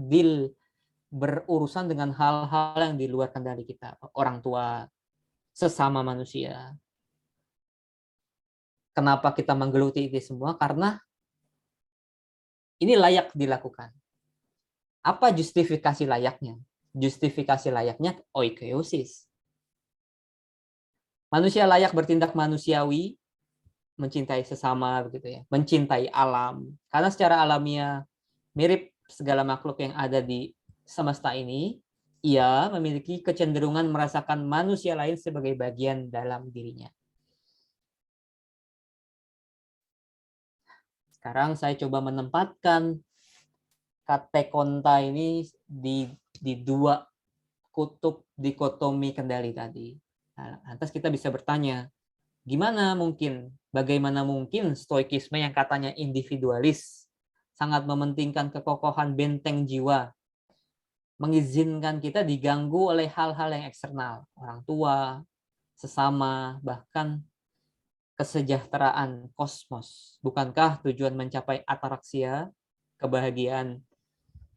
berurusan dengan hal-hal yang di luar kendali kita. Orang tua, sesama manusia. Kenapa kita menggeluti itu semua? Karena ini layak dilakukan. Apa justifikasi layaknya? Justifikasi layaknya oikeiosis. Manusia layak bertindak manusiawi, mencintai sesama begitu ya, mencintai alam. Karena secara alamiah mirip segala makhluk yang ada di semesta ini, ia memiliki kecenderungan merasakan manusia lain sebagai bagian dalam dirinya. Sekarang saya coba menempatkan katekonta ini di dua kutub dikotomi kendali tadi. Nah, lantas kita bisa bertanya, bagaimana mungkin stoikisme yang katanya individualis, sangat mementingkan kekokohan benteng jiwa, mengizinkan kita diganggu oleh hal-hal yang eksternal, orang tua, sesama, bahkan kesejahteraan kosmos. Bukankah tujuan mencapai ataraksia, kebahagiaan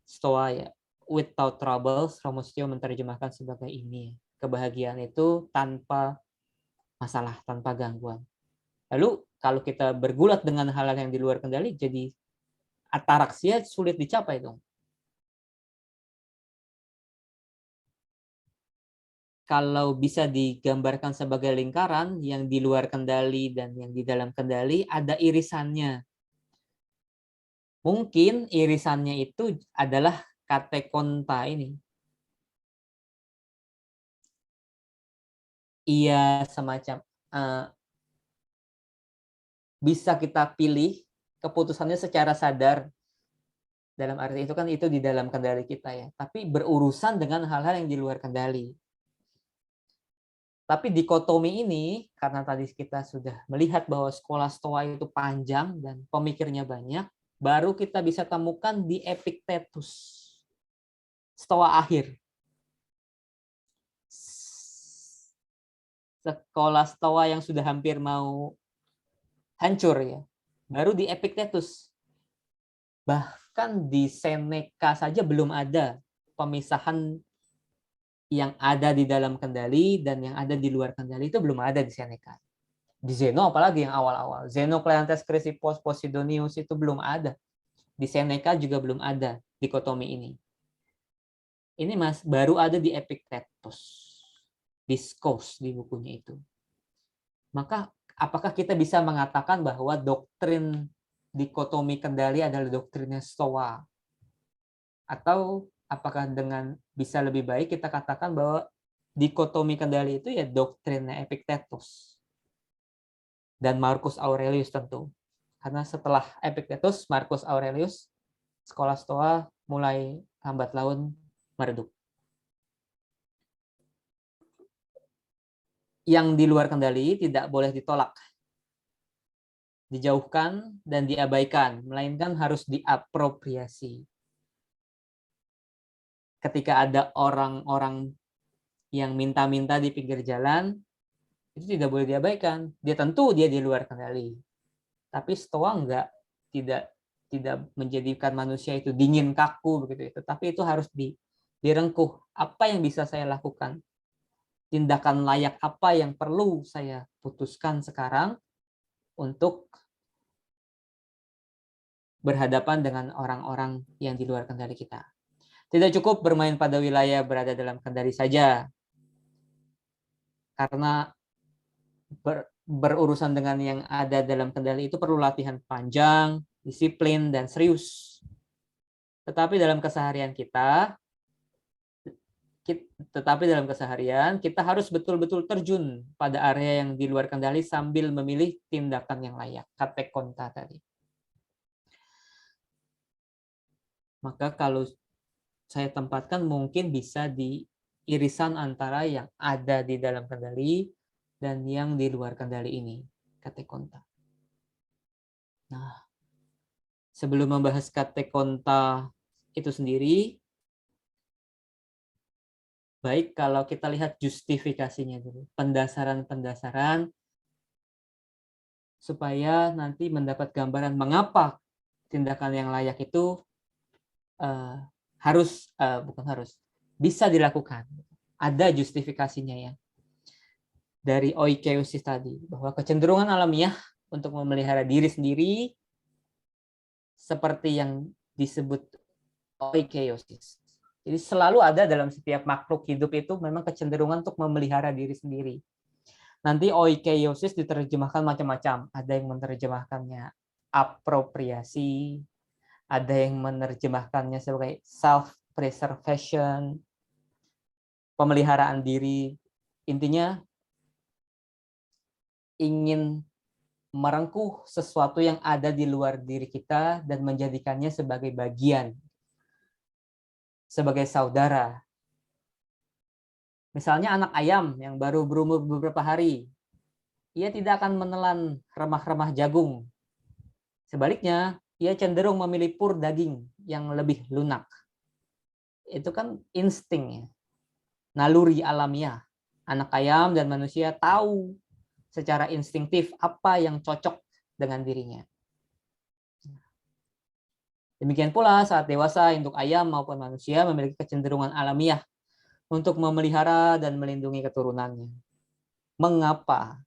Stoa ya, without troubles, Romustio menerjemahkan sebagai ini. Kebahagiaan itu tanpa masalah, tanpa gangguan. Lalu kalau kita bergulat dengan hal-hal yang di luar kendali, jadi ataraksia sulit dicapai dong. Kalau bisa digambarkan sebagai lingkaran yang di luar kendali dan yang di dalam kendali, ada irisannya. Mungkin irisannya itu adalah katekonta ini. Ia semacam bisa kita pilih keputusannya secara sadar. Dalam arti itu kan itu di dalam kendali kita ya. Tapi berurusan dengan hal-hal yang di luar kendali. Tapi dikotomi ini, karena tadi kita sudah melihat bahwa sekolah Stoa itu panjang dan pemikirnya banyak, baru kita bisa temukan di Epictetus, Stoa akhir. Sekolah Stoa yang sudah hampir mau hancur ya, baru di Epictetus. Bahkan di Seneca saja belum ada pemisahan yang ada di dalam kendali dan yang ada di luar kendali, itu belum ada di Seneca. Di Zeno apalagi yang awal-awal. Zeno, Cleanthes, Chrysippus, Posidonius itu belum ada. Di Seneca juga belum ada dikotomi ini. Ini baru ada di Epictetus. Discourse di bukunya itu. Maka apakah kita bisa mengatakan bahwa doktrin dikotomi kendali adalah doktrinnya Stoa? Atau apakah dengan bisa lebih baik kita katakan bahwa dikotomi kendali itu ya doktrinnya Epictetus dan Marcus Aurelius tentu. Karena setelah Epictetus, Marcus Aurelius, sekolah Stoa mulai lambat laun meredup. Yang di luar kendali tidak boleh ditolak, dijauhkan dan diabaikan, melainkan harus diapropriasi. Ketika ada orang-orang yang minta-minta di pinggir jalan, itu tidak boleh diabaikan. Dia tentu dia di luar kendali. Tapi Stoa tidak menjadikan manusia itu dingin kaku begitu itu. Tapi itu harus direngkuh. Apa yang bisa saya lakukan? Tindakan layak apa yang perlu saya putuskan sekarang untuk berhadapan dengan orang-orang yang di luar kendali kita. Tidak cukup bermain pada wilayah berada dalam kendali saja. Karena berurusan dengan yang ada dalam kendali itu perlu latihan panjang, disiplin, dan serius. Tetapi dalam keseharian kita harus betul-betul terjun pada area yang di luar kendali sambil memilih tindakan yang layak. Katekonta tadi. Maka kalau saya tempatkan mungkin bisa di irisan antara yang ada di dalam kendali dan yang di luar kendali ini, katekonta. Nah, sebelum membahas katekonta itu sendiri, baik kalau kita lihat justifikasinya dulu, pendasaran-pendasaran supaya nanti mendapat gambaran mengapa tindakan yang layak itu bisa dilakukan. Ada justifikasinya ya. Dari oikeusis tadi, bahwa kecenderungan alamiah untuk memelihara diri sendiri seperti yang disebut oikeusis. Jadi selalu ada dalam setiap makhluk hidup itu memang kecenderungan untuk memelihara diri sendiri. Nanti oikeiosis diterjemahkan macam-macam. Ada yang menerjemahkannya apropriasi, ada yang menerjemahkannya sebagai self-preservation, pemeliharaan diri. Intinya ingin merengkuh sesuatu yang ada di luar diri kita dan menjadikannya sebagai bagian, sebagai saudara. Misalnya anak ayam yang baru berumur beberapa hari, ia tidak akan menelan remah-remah jagung. Sebaliknya, ia cenderung memilih pur daging yang lebih lunak. Itu kan insting ya, naluri alamiah. Anak ayam dan manusia tahu secara instingtif apa yang cocok dengan dirinya. Demikian pula saat dewasa, induk ayam maupun manusia memiliki kecenderungan alamiah untuk memelihara dan melindungi keturunannya. Mengapa?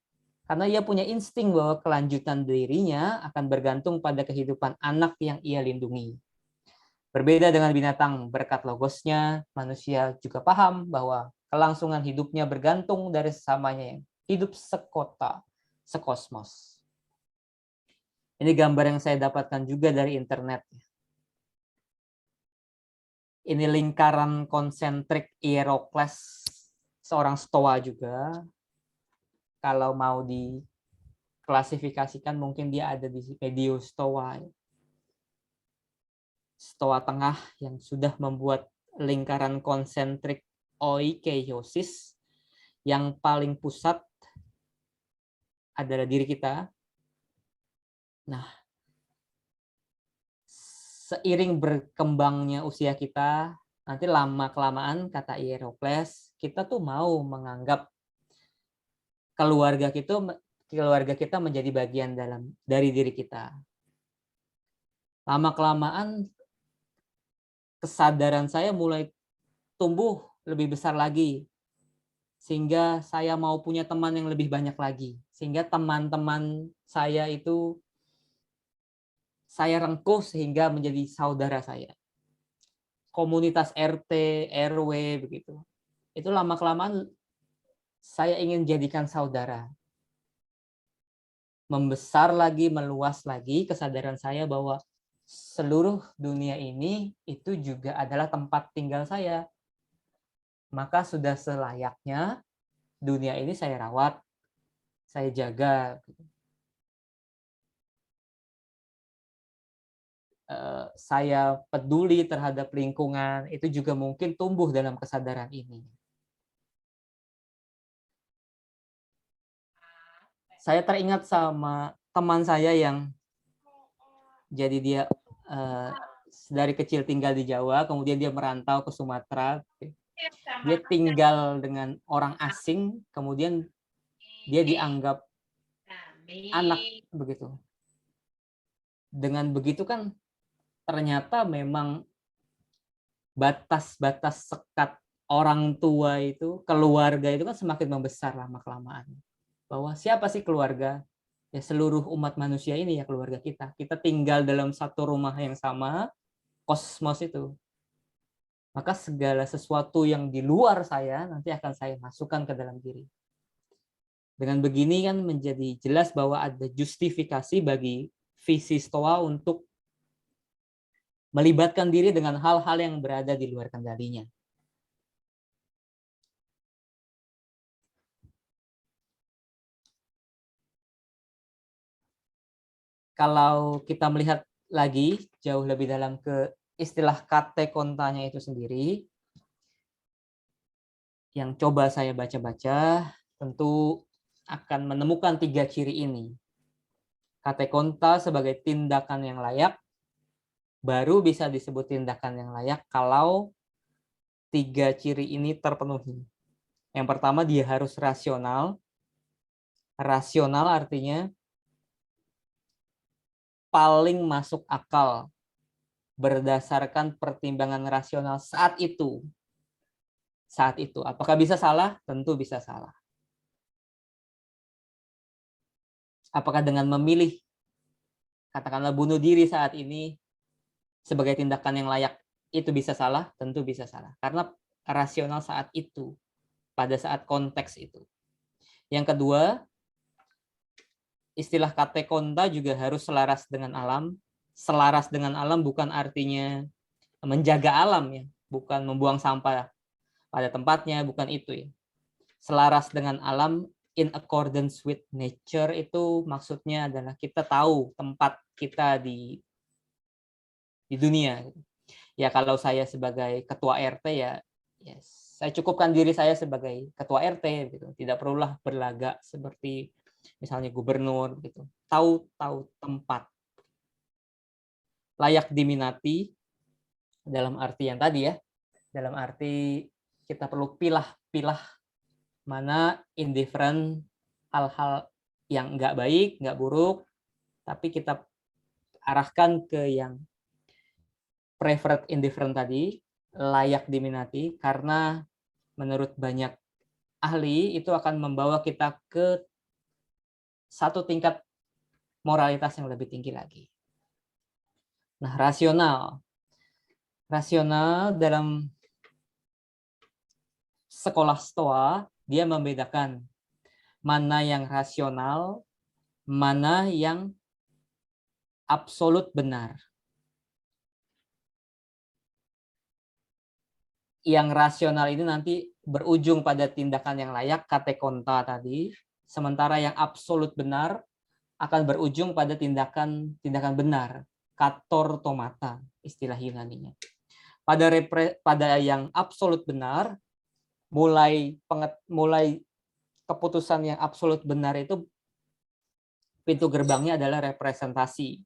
Karena ia punya insting bahwa kelanjutan dirinya akan bergantung pada kehidupan anak yang ia lindungi. Berbeda dengan binatang berkat logosnya, manusia juga paham bahwa kelangsungan hidupnya bergantung dari sesamanya yang hidup sekota, sekosmos. Ini gambar yang saya dapatkan juga dari internet. Ini lingkaran konsentrik Hierokles, seorang stoa juga. Kalau mau diklasifikasikan mungkin dia ada di medio stoa. Stoa tengah yang sudah membuat lingkaran konsentrik oikeiosis yang paling pusat adalah diri kita. Nah, seiring berkembangnya usia kita, nanti lama-kelamaan, kata Hierokles, kita tuh mau menganggap keluarga kita menjadi bagian dari diri kita. Lama-kelamaan kesadaran saya mulai tumbuh lebih besar lagi, sehingga saya mau punya teman yang lebih banyak lagi, sehingga teman-teman saya itu saya rengkuh sehingga menjadi saudara saya. Komunitas RT, RW begitu. Itu lama-kelamaan saya ingin jadikan saudara. Membesar lagi, meluas lagi kesadaran saya bahwa seluruh dunia ini itu juga adalah tempat tinggal saya. Maka sudah selayaknya dunia ini saya rawat, saya jaga. Saya peduli terhadap lingkungan, itu juga mungkin tumbuh dalam kesadaran ini. Saya teringat sama teman saya yang jadi dia dari kecil tinggal di Jawa, kemudian dia merantau ke Sumatera. Dia tinggal dengan orang asing, kemudian dia dianggap anak begitu. Dengan begitu kan ternyata memang batas-batas sekat orang tua itu, keluarga itu kan semakin membesar lama-kelamaan. Bahwa siapa sih keluarga? Ya seluruh umat manusia ini ya keluarga kita. Kita tinggal dalam satu rumah yang sama, kosmos itu. Maka segala sesuatu yang di luar saya nanti akan saya masukkan ke dalam diri. Dengan begini kan menjadi jelas bahwa ada justifikasi bagi visi Stoa untuk melibatkan diri dengan hal-hal yang berada di luar kendalinya. Kalau kita melihat lagi jauh lebih dalam ke istilah katekontanya itu sendiri, yang coba saya baca-baca, tentu akan menemukan 3 ciri ini. Katekonta sebagai tindakan yang layak, baru bisa disebut tindakan yang layak kalau 3 ciri ini terpenuhi. Yang pertama, dia harus rasional. Rasional artinya paling masuk akal berdasarkan pertimbangan rasional saat itu. Saat itu. Apakah bisa salah? Tentu bisa salah. Apakah dengan memilih, katakanlah bunuh diri saat ini sebagai tindakan yang layak, itu bisa salah? Tentu bisa salah. Karena rasional saat itu, pada saat konteks itu. Yang kedua, istilah kate konta juga harus selaras dengan alam. Selaras dengan alam bukan artinya menjaga alam ya, bukan membuang sampah pada tempatnya, bukan itu ya. Selaras dengan alam in accordance with nature itu maksudnya adalah kita tahu tempat kita di dunia. Ya kalau saya sebagai ketua RT ya, saya cukupkan diri saya sebagai ketua RT gitu. Tidak perlulah berlagak seperti misalnya gubernur gitu. Tahu tempat. Layak diminati dalam arti yang tadi ya. Dalam arti kita perlu pilah mana indifferent, hal-hal yang nggak baik, nggak buruk, tapi kita arahkan ke yang preferred indifferent tadi, layak diminati, karena menurut banyak ahli itu akan membawa kita ke satu tingkat moralitas yang lebih tinggi lagi. Nah, rasional. Rasional dalam sekolah Stoa, dia membedakan mana yang rasional, mana yang absolut benar. Yang rasional ini nanti berujung pada tindakan yang layak, kate konta tadi, sementara yang absolut benar akan berujung pada tindakan benar, kator tomata, istilah Yunaninya. Pada yang absolut benar, mulai keputusan yang absolut benar itu pintu gerbangnya adalah representasi.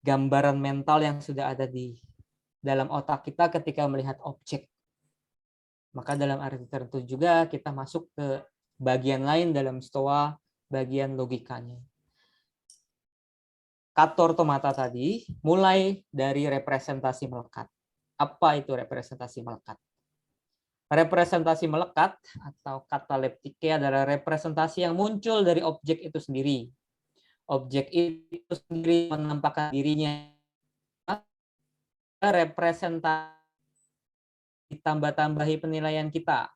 Gambaran mental yang sudah ada di dalam otak kita ketika melihat objek. Maka dalam arti tertentu juga kita masuk ke bagian lain dalam Stoa, bagian logikanya. Kator tomata tadi mulai dari representasi melekat. Apa itu representasi melekat? Representasi melekat atau kataleptike adalah representasi yang muncul dari objek itu sendiri. Objek itu sendiri menampakkan dirinya representasi ditambah-tambahi penilaian kita.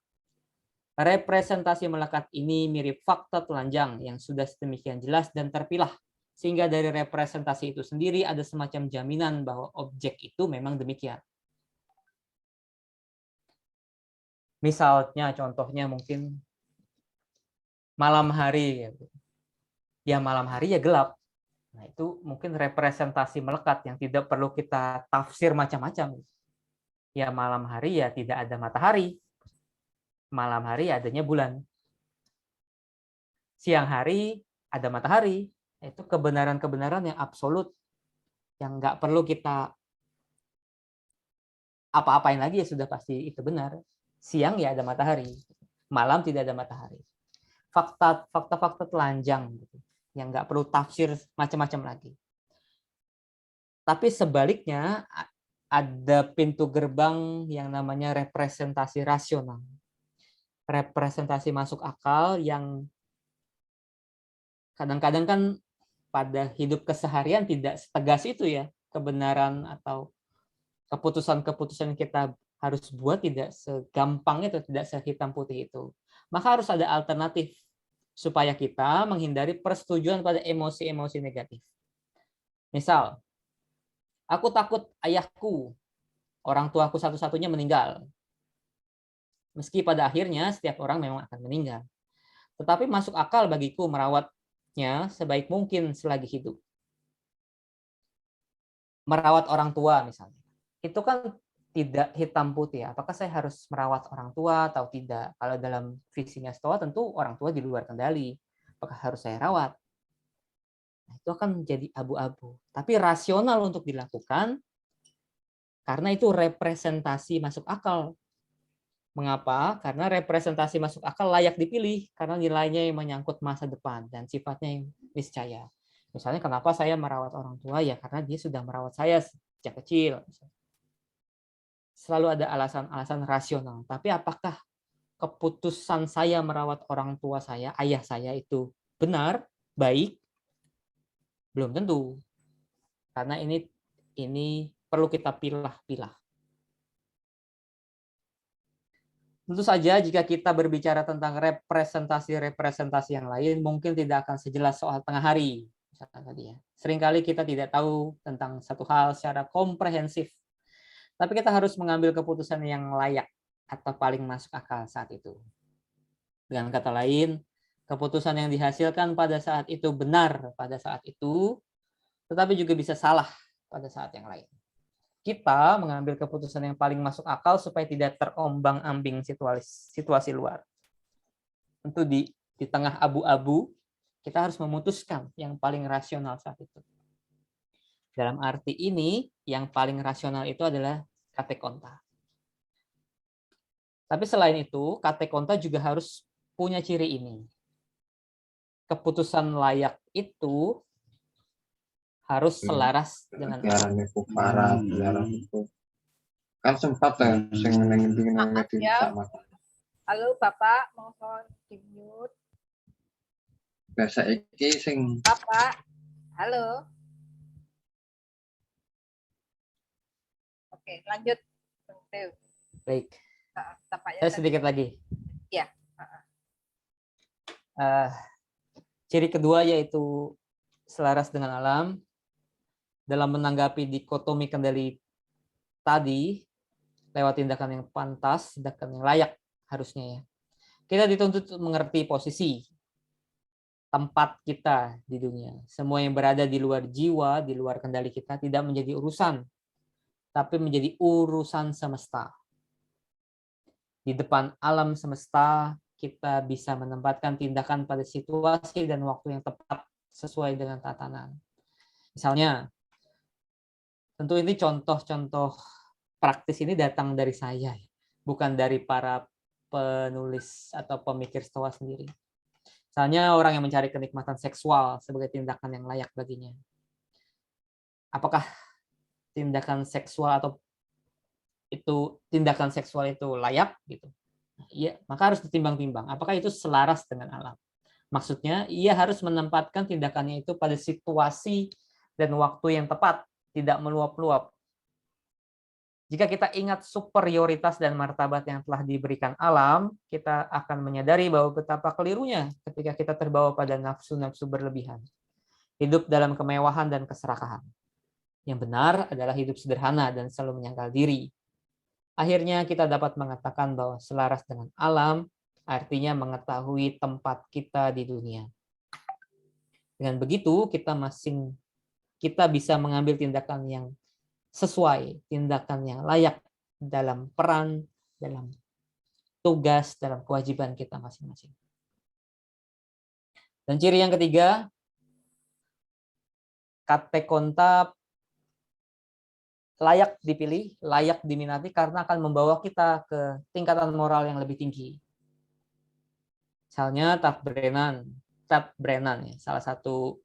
Representasi melekat ini mirip fakta telanjang yang sudah sedemikian jelas dan terpilah, sehingga dari representasi itu sendiri ada semacam jaminan bahwa objek itu memang demikian. Misalnya, contohnya mungkin malam hari. Ya malam hari ya gelap. Nah itu mungkin representasi melekat yang tidak perlu kita tafsir macam-macam. Ya malam hari ya tidak ada matahari. Malam hari adanya bulan. Siang hari ada matahari. Itu kebenaran-kebenaran yang absolut, yang nggak perlu kita apa-apain lagi, ya sudah pasti itu benar. Siang ya ada matahari, malam tidak ada matahari. Fakta-fakta telanjang gitu, yang nggak perlu tafsir macam-macam lagi. Tapi sebaliknya ada pintu gerbang yang namanya representasi rasional. Representasi masuk akal yang kadang-kadang kan pada hidup keseharian tidak setegas itu ya. Kebenaran atau keputusan-keputusan kita harus buat tidak segampang itu, tidak sehitam putih itu. Maka harus ada alternatif supaya kita menghindari persetujuan pada emosi-emosi negatif. Misal, aku takut ayahku, orang tuaku satu-satunya, meninggal. Meski pada akhirnya setiap orang memang akan meninggal. Tetapi masuk akal bagiku merawatnya sebaik mungkin selagi hidup. Merawat orang tua misalnya. Itu kan tidak hitam putih. Apakah saya harus merawat orang tua atau tidak? Kalau dalam visinya Stoa tentu orang tua di luar kendali. Apakah harus saya rawat? Nah, itu akan menjadi abu-abu. Tapi rasional untuk dilakukan karena itu representasi masuk akal. Mengapa? Karena representasi masuk akal layak dipilih karena nilainya yang menyangkut masa depan dan sifatnya yang niscaya. Misalnya kenapa saya merawat orang tua? Ya karena dia sudah merawat saya sejak kecil. Selalu ada alasan-alasan rasional. Tapi apakah keputusan saya merawat orang tua saya, ayah saya itu benar, baik? Belum tentu. Karena ini perlu kita pilah-pilah. Tentu saja jika kita berbicara tentang representasi-representasi yang lain, mungkin tidak akan sejelas soal tengah hari. Misalnya tadi ya. Seringkali kita tidak tahu tentang satu hal secara komprehensif. Tapi kita harus mengambil keputusan yang layak atau paling masuk akal saat itu. Dengan kata lain, keputusan yang dihasilkan pada saat itu benar pada saat itu, tetapi juga bisa salah pada saat yang lain. Kita mengambil keputusan yang paling masuk akal supaya tidak terombang-ambing situasi luar. Tentu di tengah abu-abu, kita harus memutuskan yang paling rasional saat itu. Dalam arti ini, yang paling rasional itu adalah kate konta. Tapi selain itu, kate konta juga harus punya ciri ini. Keputusan layak itu harus selaras dengan biarannya Fukara, biaran itu kan sempat ya sing nengin Maaf di ya. sama Halo Bapak, mohon di-mute. biasa iki sing Bapak, halo. Oke, lanjut. baik. Tampaknya Saya sedikit lagi. Ya. Ciri kedua yaitu selaras dengan alam. Dalam menanggapi dikotomi kendali tadi, lewat tindakan yang pantas, tindakan yang layak harusnya ya. Kita dituntut mengerti posisi, tempat kita di dunia. Semua yang berada di luar jiwa, di luar kendali kita tidak menjadi urusan, tapi menjadi urusan semesta. Di depan alam semesta, kita bisa menempatkan tindakan pada situasi dan waktu yang tepat sesuai dengan tatanan. Misalnya, tentu ini contoh-contoh praktis ini datang dari saya, bukan dari para penulis atau pemikir Stoa sendiri. Misalnya orang yang mencari kenikmatan seksual sebagai tindakan yang layak baginya. Apakah tindakan seksual atau tindakan seksual itu layak gitu? Iya, maka harus ditimbang-timbang. Apakah itu selaras dengan alam? Maksudnya, ia harus menempatkan tindakannya itu pada situasi dan waktu yang tepat, tidak meluap-luap. Jika kita ingat superioritas dan martabat yang telah diberikan alam, kita akan menyadari bahwa betapa kelirunya ketika kita terbawa pada nafsu-nafsu berlebihan. Hidup dalam kemewahan dan keserakahan. Yang benar adalah hidup sederhana dan selalu menyangkal diri. Akhirnya kita dapat mengatakan bahwa selaras dengan alam artinya mengetahui tempat kita di dunia. Dengan begitu kita bisa mengambil tindakan yang sesuai, tindakan yang layak dalam peran, dalam tugas, dalam kewajiban kita masing-masing. Dan ciri yang ketiga, kate konta layak dipilih, layak diminati karena akan membawa kita ke tingkatan moral yang lebih tinggi. Misalnya Tat Brennan ya, salah satu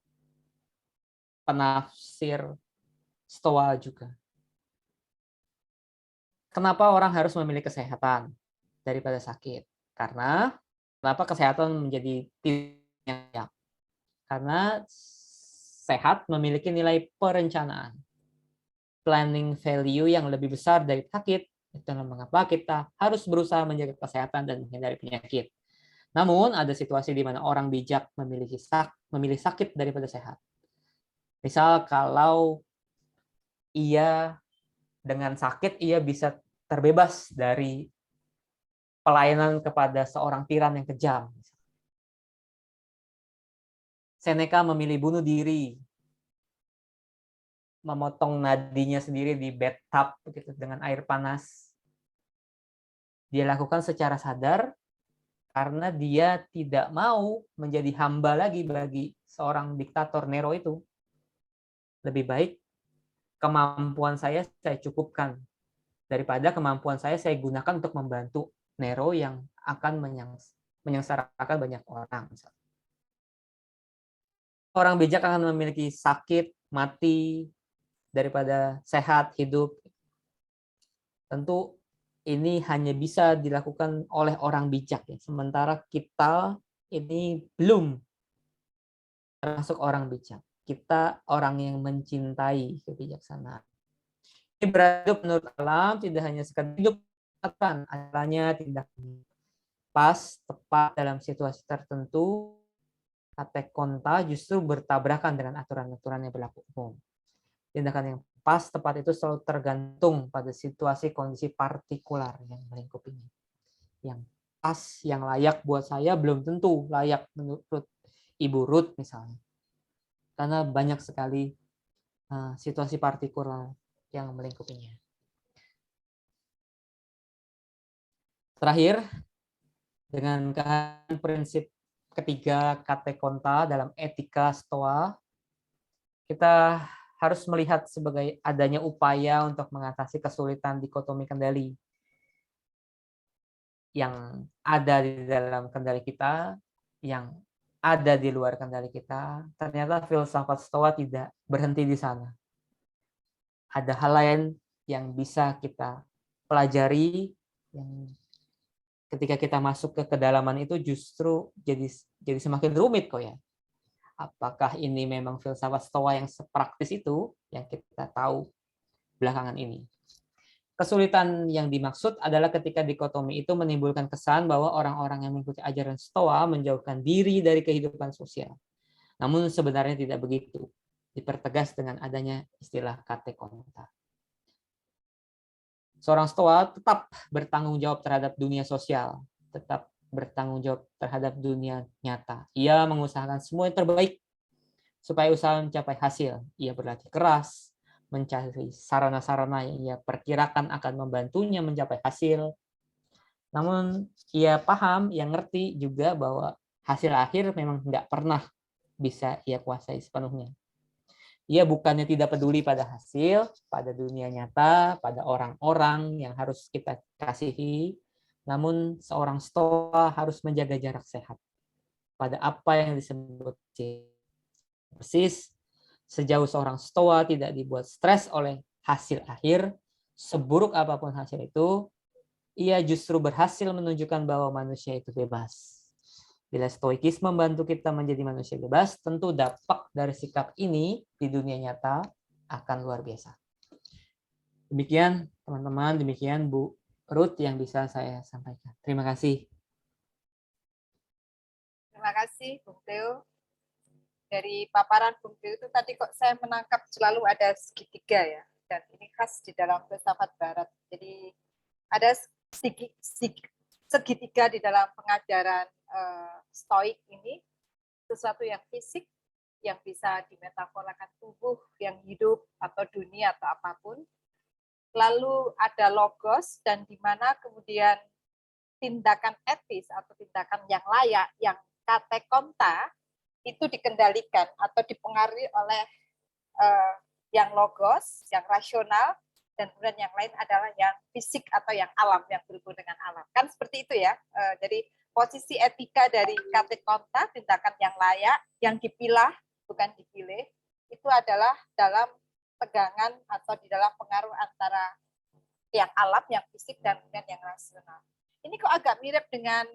penafsir Stoa juga. Kenapa orang harus memilih kesehatan daripada sakit? Kenapa kesehatan menjadi tidak? Karena sehat memiliki nilai perencanaan, planning value yang lebih besar dari sakit. Itulah mengapa kita harus berusaha menjaga kesehatan dan menghindari penyakit. Namun ada situasi di mana orang bijak memilih sakit daripada sehat. Misal kalau ia dengan sakit ia bisa terbebas dari pelayanan kepada seorang tiran yang kejam. Seneca memilih bunuh diri, memotong nadinya sendiri di bathtub begitu dengan air panas. Dia lakukan secara sadar karena dia tidak mau menjadi hamba lagi bagi seorang diktator Nero itu. Lebih baik kemampuan saya cukupkan daripada kemampuan saya gunakan untuk membantu Nero yang akan menyengsarakan banyak orang. Orang bijak akan memiliki sakit, mati, daripada sehat, hidup. Tentu ini hanya bisa dilakukan oleh orang bijak ya. Sementara kita ini belum termasuk orang bijak. Kita orang yang mencintai kebijaksanaan. Ini berhidup menurut alam tidak hanya sekadar hidup aturan, aturannya tindakan pas, tepat dalam situasi tertentu, kata konta justru bertabrakan dengan aturan-aturan yang berlaku umum. Tindakan yang pas, tepat itu selalu tergantung pada situasi kondisi partikular yang melingkupinya. Yang pas, yang layak buat saya belum tentu layak menurut Ibu Ruth misalnya. Karena banyak sekali situasi partikular yang melingkupinya. Terakhir, dengan prinsip ketiga kate konta dalam etika Stoa, kita harus melihat sebagai adanya upaya untuk mengatasi kesulitan dikotomi kendali yang ada di dalam kendali kita, yang ada di luar kendali kita. Ternyata filsafat Stoa tidak berhenti di sana. Ada hal lain yang bisa kita pelajari, yang ketika kita masuk ke kedalaman itu justru jadi semakin rumit kok ya. Apakah ini memang filsafat Stoa yang sepraktis itu yang kita tahu belakangan ini? Kesulitan yang dimaksud adalah ketika dikotomi itu menimbulkan kesan bahwa orang-orang yang mengikuti ajaran Stoa menjauhkan diri dari kehidupan sosial. Namun sebenarnya tidak begitu. Dipertegas dengan adanya istilah kate konta. Seorang Stoa tetap bertanggung jawab terhadap dunia sosial, tetap bertanggung jawab terhadap dunia nyata. Ia mengusahakan semua yang terbaik supaya usaha mencapai hasil. Ia berlatih keras, mencari sarana-sarana yang ia perkirakan akan membantunya mencapai hasil. Namun ia paham, ia ngerti juga bahwa hasil akhir memang nggak pernah bisa ia kuasai sepenuhnya. Ia bukannya tidak peduli pada hasil, pada dunia nyata, pada orang-orang yang harus kita kasihi, namun seorang Stoa harus menjaga jarak sehat pada apa yang disebut persis. Sejauh seorang Stoa tidak dibuat stres oleh hasil akhir, seburuk apapun hasil itu, ia justru berhasil menunjukkan bahwa manusia itu bebas. Bila stoikisme membantu kita menjadi manusia bebas, tentu dampak dari sikap ini di dunia nyata akan luar biasa. Demikian teman-teman, demikian Bu Ruth yang bisa saya sampaikan. Terima kasih. Terima kasih Bung Teo. Dari paparan Bung Teo itu tadi kok saya menangkap selalu ada segitiga ya. Dan ini khas di dalam filsafat barat. Jadi ada segitiga di dalam pengajaran stoik ini, sesuatu yang fisik, yang bisa dimetaforakan tubuh yang hidup atau dunia atau apapun. Lalu ada logos, dan di mana kemudian tindakan etis atau tindakan yang layak, yang kate konta, itu dikendalikan atau dipengaruhi oleh yang logos, yang rasional, dan kemudian yang lain adalah yang fisik atau yang alam, yang berhubungan dengan alam. Kan seperti itu ya. Jadi posisi etika dari kate konta, tindakan yang layak, yang dipilah, bukan dipilih, itu adalah dalam tegangan atau di dalam pengaruh antara yang alam, yang fisik, dan kemudian yang rasional. Ini kok agak mirip dengan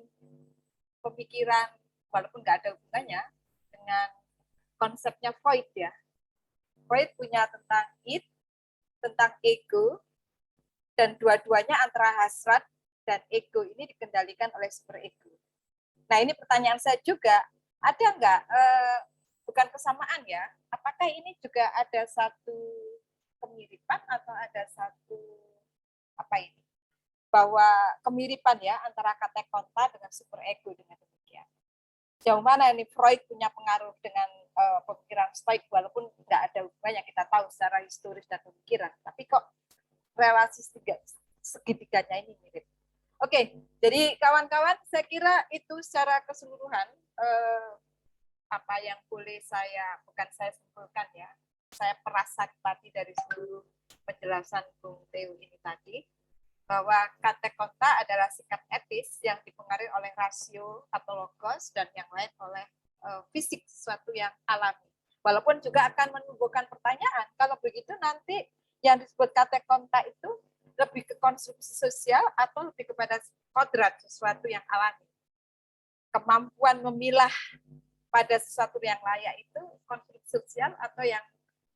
pemikiran, walaupun nggak ada hubungannya, dengan konsepnya Freud ya. Freud punya tentang id, tentang ego, dan dua-duanya antara hasrat dan ego ini dikendalikan oleh superego. Nah ini pertanyaan saya juga, ada nggak, bukan kesamaan ya, apakah ini juga ada satu kemiripan atau ada satu, apa ini, bahwa kemiripan ya antara kate konta dengan superego dengan demikian. Jauh mana ini Freud punya pengaruh dengan pemikiran stoik, walaupun nggak ada hubungannya, kita tahu secara historis dan pemikiran, tapi kok relasi segitiganya ini mirip. Oke, jadi kawan-kawan, saya kira itu secara keseluruhan apa yang boleh bukan saya simpulkan ya, saya perasakti dari seluruh penjelasan Bung Teo ini tadi, bahwa kate konta adalah sikap etis yang dipengaruhi oleh rasio atau logos, dan yang lain oleh fisik, sesuatu yang alami. Walaupun juga akan menimbulkan pertanyaan, kalau begitu nanti yang disebut kate konta itu lebih ke konstruksi sosial atau lebih kepada kodrat, sesuatu yang alami. Kemampuan memilah pada sesuatu yang layak itu konstruksi sosial atau yang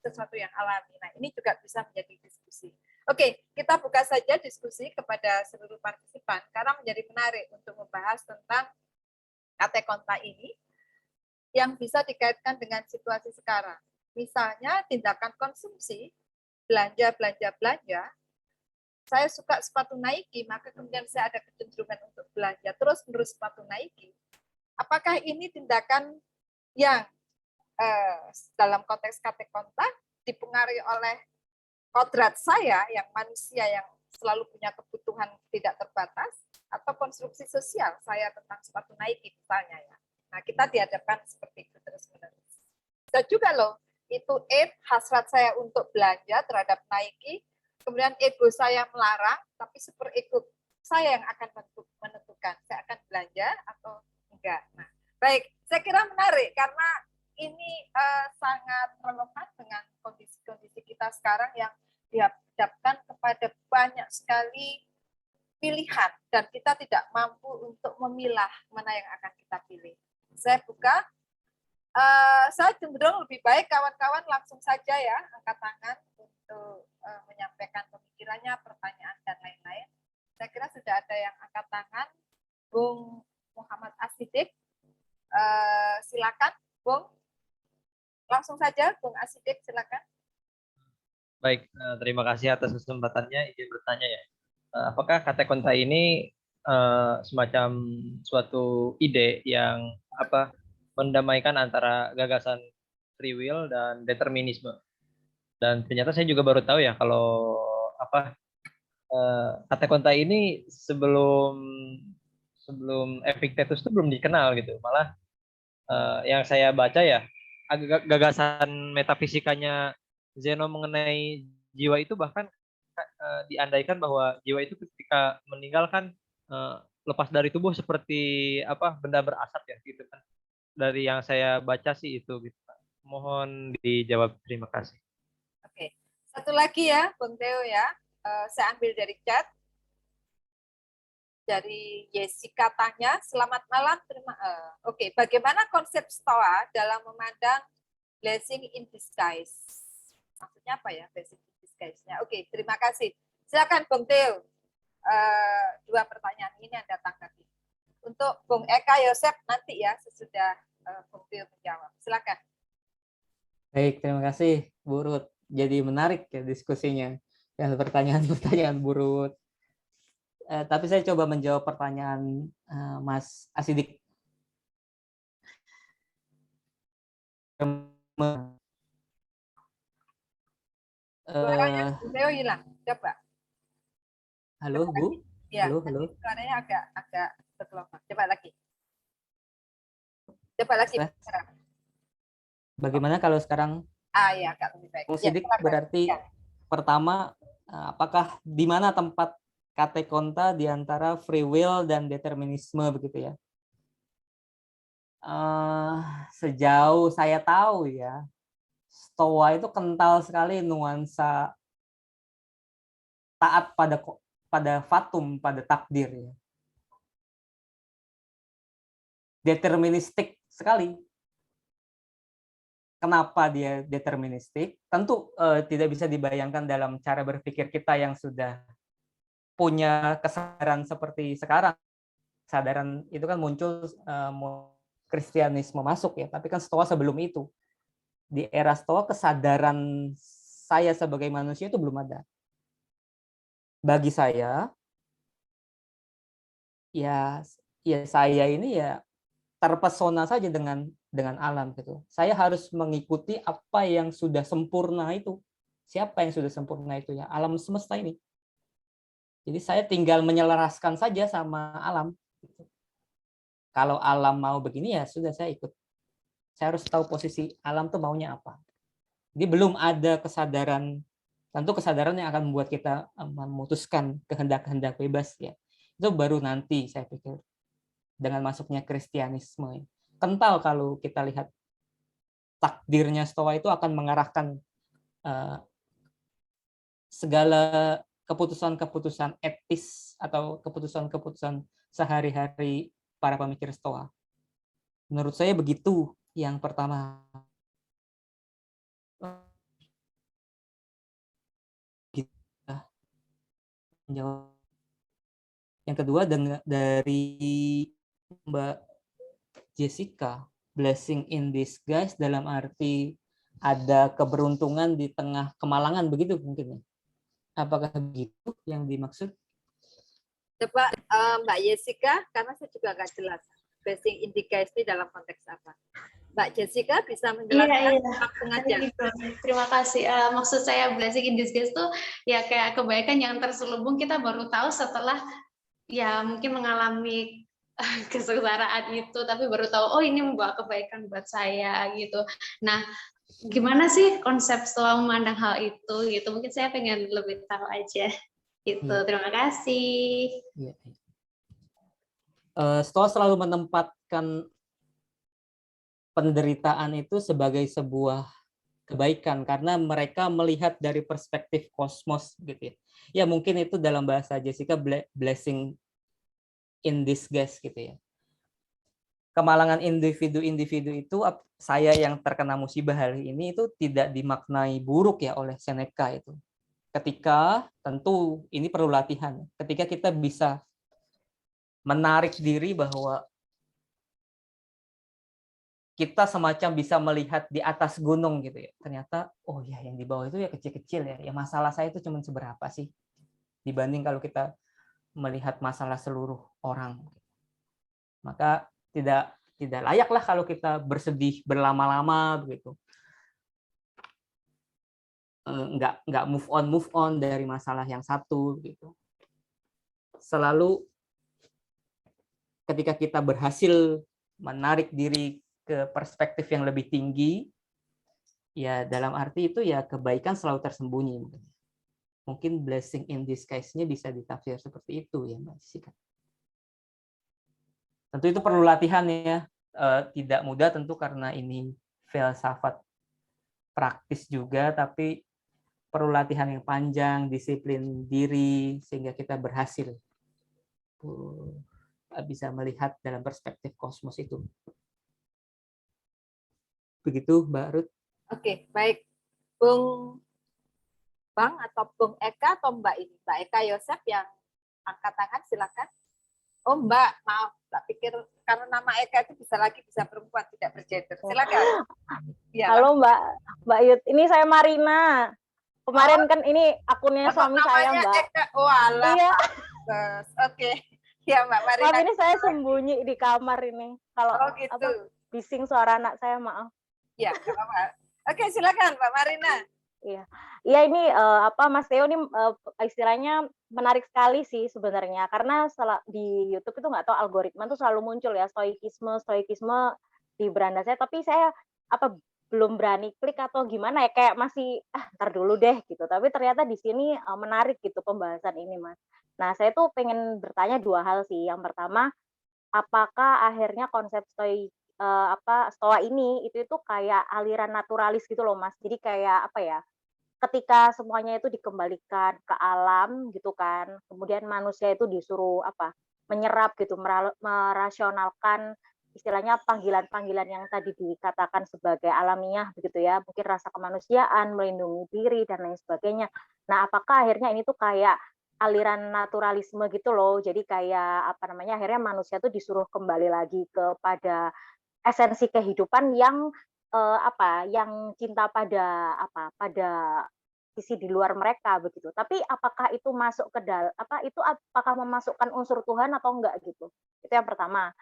sesuatu yang alami. Nah ini juga bisa menjadi diskusi. Oke, kita buka saja diskusi kepada seluruh partisipan karena menjadi menarik untuk membahas tentang kata konta ini yang bisa dikaitkan dengan situasi sekarang. Misalnya tindakan konsumsi, belanja. Saya suka sepatu Nike, maka kemudian saya ada kecenderungan untuk belanja terus menerus sepatu Nike. Apakah ini tindakan yang dalam konteks kata konta dipengaruhi oleh kodrat saya yang manusia yang selalu punya kebutuhan tidak terbatas, atau konstruksi sosial saya tentang sepatu Nike misalnya ya. Nah, kita dihadapkan seperti itu terus-menerus. Bisa juga loh, itu hasrat saya untuk belanja terhadap Nike, kemudian ego saya melarang, tapi super ego saya yang akan menentukan saya akan belanja atau enggak. Nah, baik, saya kira menarik karena ini sangat relevan dengan kondisi-kondisi kita sekarang yang dihadapkan kepada banyak sekali pilihan dan kita tidak mampu untuk memilah mana yang akan kita pilih. Saya buka, saya cenderung lebih baik kawan-kawan langsung saja ya angkat tangan untuk menyampaikan pemikirannya, pertanyaan dan lain-lain. Saya kira sudah ada yang angkat tangan. Bung Muhammad Asidik, silakan Bung. Langsung saja Bung Asidik, silakan. Baik, terima kasih atas kesempatannya. Izin bertanya ya, apakah kata konta ini semacam suatu ide yang mendamaikan antara gagasan free will dan determinisme? Dan ternyata saya juga baru tahu ya kalau kata konta ini sebelum Epictetus itu belum dikenal gitu. Malah yang saya baca ya, gagasan metafisikanya Zeno mengenai jiwa itu bahkan diandaikan bahwa jiwa itu ketika meninggalkan lepas dari tubuh seperti benda berasap ya gitu kan. Dari yang saya baca sih itu gitu. Mohon dijawab, terima kasih. Oke. Satu lagi ya Bung Theo ya. Saya ambil dari chat. Dari Jessica tanya, selamat malam. Oke, bagaimana konsep Stoa dalam memandang blessing in disguise? Maksudnya apa ya blessing in disguise-nya? Oke, terima kasih. Silakan Bung Theo. Dua pertanyaan ini Anda tanggapi. Untuk Bung Eka Yosep nanti ya sesudah Bung Theo menjawab. Silakan. Baik, terima kasih Bu Ruth. Jadi menarik ya diskusinya. Ya, pertanyaan-pertanyaan Bu Ruth. Tapi saya coba menjawab pertanyaan Mas Asidik. Suaranya Theo hilang. Coba. Halo Bu. Ya, halo. Suaranya agak bergelombang. Coba lagi. Bagaimana kalau sekarang? Ya, agak lebih baik. Asidik berarti pertama, apakah di mana tempat kata konta di antara free will dan determinisme begitu ya? Sejauh saya tahu ya, Stoa itu kental sekali nuansa taat pada fatum, pada takdir ya. Deterministik sekali. Kenapa dia deterministik? Tentu tidak bisa dibayangkan dalam cara berpikir kita yang sudah punya kesadaran seperti sekarang. Kesadaran itu kan muncul Kristianisme masuk ya, tapi kan Stoa sebelum itu. Di era Stoa kesadaran saya sebagai manusia itu belum ada. Bagi saya, ya saya ini ya terpesona saja dengan alam gitu. Saya harus mengikuti apa yang sudah sempurna itu. Siapa yang sudah sempurna itu ya? Alam semesta ini. Jadi saya tinggal menyelaraskan saja sama alam. Kalau alam mau begini ya sudah saya ikut. Saya harus tahu posisi alam tuh maunya apa. Jadi belum ada kesadaran, tentu kesadaran yang akan membuat kita memutuskan kehendak-kehendak bebas ya. Itu baru nanti saya pikir dengan masuknya Kristianisme. Kental kalau kita lihat takdirnya Stoa itu akan mengarahkan segala keputusan-keputusan etis atau keputusan-keputusan sehari-hari para pemikir Stoa. Menurut saya begitu yang pertama. menjawab. Yang kedua dari Mbak Jessica, blessing in disguise dalam arti ada keberuntungan di tengah kemalangan, begitu mungkin ya? Apakah begitu yang dimaksud? Coba Mbak Jessica, karena saya juga nggak jelas blessing in disguise ini dalam konteks apa. Mbak Jessica bisa menjelaskan langsung aja. Gitu. Terima kasih. Maksud saya blessing in disguise itu ya kayak kebaikan yang terselubung kita baru tahu setelah ya mungkin mengalami kesengsaraan itu, tapi baru tahu oh ini membawa kebaikan buat saya gitu. Nah, gimana sih konsep setelah memandang hal itu gitu? Mungkin saya pengen lebih tahu aja gitu. Terima kasih. Stoa selalu menempatkan penderitaan itu sebagai sebuah kebaikan karena mereka melihat dari perspektif kosmos gitu ya. Ya mungkin itu dalam bahasa Jessica blessing in disguise gitu ya. Kemalangan individu-individu itu, saya yang terkena musibah hari ini itu tidak dimaknai buruk ya oleh Seneca itu. Ketika tentu ini perlu latihan. Ketika kita bisa menarik diri bahwa kita semacam bisa melihat di atas gunung gitu ya. Ternyata oh ya yang di bawah itu ya kecil-kecil ya. Ya masalah saya itu cuma seberapa sih dibanding kalau kita melihat masalah seluruh orang. Maka tidak layaklah kalau kita bersedih berlama-lama begitu. Nggak move on dari masalah yang satu gitu. Selalu ketika kita berhasil menarik diri ke perspektif yang lebih tinggi, ya dalam arti itu ya kebaikan selalu tersembunyi. Mungkin blessing in disguise-nya bisa ditafsir seperti itu ya Mbak Jessica. Tentu itu perlu latihan ya, tidak mudah tentu karena ini filsafat praktis juga, tapi perlu latihan yang panjang, disiplin diri sehingga kita berhasil bisa melihat dalam perspektif kosmos itu. Begitu Mbak Ruth. Oke, baik. Bung Bang atau Bung Eka atau Mbak ini? Mbak Eka Yosef yang angkat tangan, silakan. Oh Mbak, maaf, tak pikir karena nama Eka itu bisa perempuan, tidak bergender. Silakan. Ya, halo Mbak Yud, ini saya Marina. Kemarin kan ini akunnya suami saya Mbak. Eka. Oh alah. Iya. Oke. Ya Mbak Marina. Maaf ini saya sembunyi di kamar ini. Kalau gitu. Bising suara anak saya, maaf. Ya, nggak apa-apa. Oke, silakan Mbak Marina. Iya ini Mas Theo ini istilahnya menarik sekali sih sebenarnya, karena di YouTube itu nggak tahu algoritma tuh selalu muncul ya stoikisme di beranda saya, tapi saya belum berani klik atau gimana ya, kayak masih ntar dulu deh gitu. Tapi ternyata di sini menarik gitu pembahasan ini Mas. Nah saya tuh pengen bertanya dua hal sih. Yang pertama, apakah akhirnya konsep Stoa ini itu kayak aliran naturalis gitu loh Mas. Jadi kayak ketika semuanya itu dikembalikan ke alam gitu kan, kemudian manusia itu disuruh menyerap gitu, merasionalkan istilahnya panggilan-panggilan yang tadi dikatakan sebagai alamiah begitu ya, mungkin rasa kemanusiaan, melindungi diri dan lain sebagainya. Nah, apakah akhirnya ini tuh kayak aliran naturalisme gitu loh, jadi kayak akhirnya manusia tuh disuruh kembali lagi kepada esensi kehidupan yang yang cinta pada sisi di luar mereka begitu. Tapi apakah itu masuk ke apakah memasukkan unsur Tuhan atau enggak gitu? Itu yang pertama.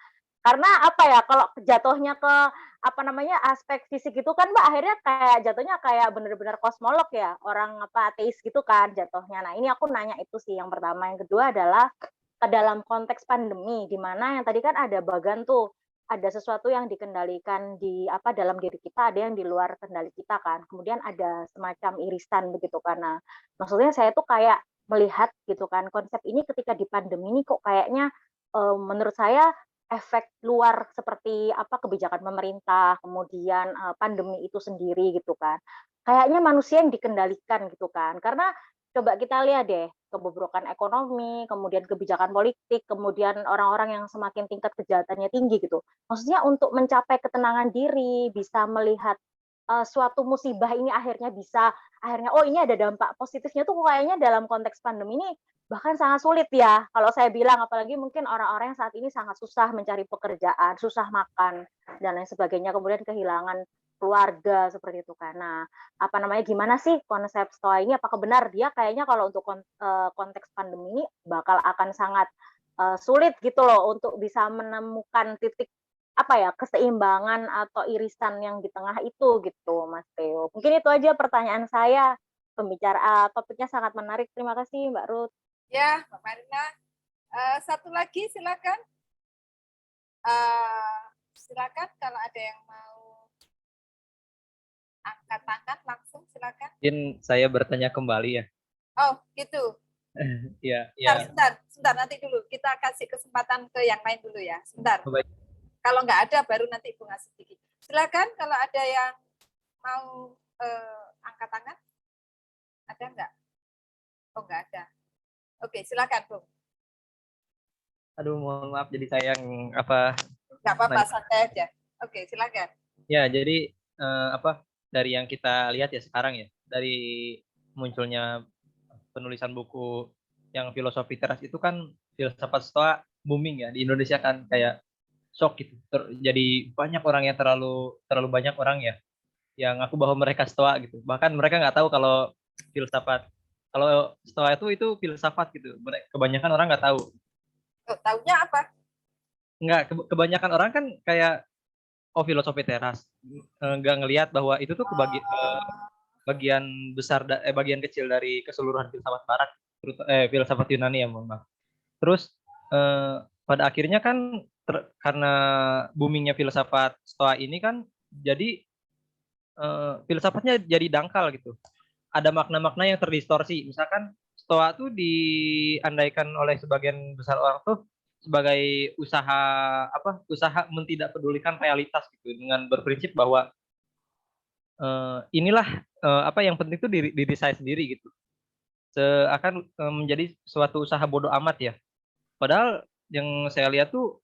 Karena kalau jatuhnya ke aspek fisik itu kan Mbak, akhirnya kayak jatuhnya kayak benar-benar kosmolog ya, orang ateis gitu kan jatuhnya. Nah, ini aku nanya itu sih yang pertama. Yang kedua adalah ke dalam konteks pandemi, di mana yang tadi kan ada bagan tuh, ada sesuatu yang dikendalikan di dalam diri kita, ada yang di luar kendali kita kan. Kemudian ada semacam irisan begitu kan. Nah, maksudnya saya tuh kayak melihat gitu kan, konsep ini ketika di pandemi ini kok kayaknya menurut saya efek luar seperti kebijakan pemerintah, kemudian pandemi itu sendiri gitu kan. Kayaknya manusia yang dikendalikan gitu kan. Karena coba kita lihat deh, kebobrokan ekonomi, kemudian kebijakan politik, kemudian orang-orang yang semakin tingkat kejahatannya tinggi gitu. Maksudnya untuk mencapai ketenangan diri, bisa melihat suatu musibah ini akhirnya oh ini ada dampak positifnya tuh kayaknya dalam konteks pandemi ini bahkan sangat sulit ya kalau saya bilang, apalagi mungkin orang-orang yang saat ini sangat susah mencari pekerjaan, susah makan dan lain sebagainya, kemudian kehilangan keluarga seperti itu kan. Nah, apa namanya, gimana sih konsep Stoa ini? Apakah benar dia kayaknya kalau untuk konteks pandemi ini bakal akan sangat sulit gitu loh untuk bisa menemukan titik apa ya, keseimbangan atau irisan yang di tengah itu gitu, Mas Theo. Mungkin itu aja pertanyaan saya. Topiknya sangat menarik. Terima kasih Mbak Ruth. Ya, Mbak Marina. Satu lagi silakan. Silakan kalau ada yang mau angkat tangan langsung silakan. Mungkin saya bertanya kembali ya. Oh, gitu. Ya, ya. Sebentar, nanti dulu. Kita kasih kesempatan ke yang lain dulu ya. Sebentar. Baik. Kalau nggak ada, baru nanti Ibu ngasih sedikit. Silakan kalau ada yang mau angkat tangan. Ada nggak? Oh, nggak ada. Oke, silakan, Bung. Aduh, mohon maaf jadi saya yang apa? Nggak apa-apa, santai aja. Oke, silakan. Ya, jadi dari yang kita lihat ya sekarang ya, dari munculnya penulisan buku yang filosofi teras itu kan filsafat Stoa booming ya di Indonesia kan, kayak shock gitu. Jadi banyak orang yang terlalu banyak orang ya yang ngaku bahwa mereka Stoa gitu. Bahkan mereka nggak tahu kalau Stoa itu filsafat gitu. Kebanyakan orang nggak tahu. Oh, taunya apa? Nggak, kebanyakan orang kan kayak filosofi teras, nggak ngelihat bahwa itu tuh bagian besar bagian kecil dari keseluruhan filsafat barat, filsafat Yunani ya, mohon maaf. Terus pada akhirnya kan karena boomingnya filsafat Stoa ini kan jadi filsafatnya jadi dangkal gitu. Ada makna-makna yang terdistorsi. Misalkan Stoa tuh diandaikan oleh sebagian besar orang tuh sebagai usaha tidak pedulikan realitas gitu, dengan berprinsip bahwa inilah yang penting itu diri saya sendiri gitu. Seakan menjadi suatu usaha bodoh amat ya. Padahal yang saya lihat tuh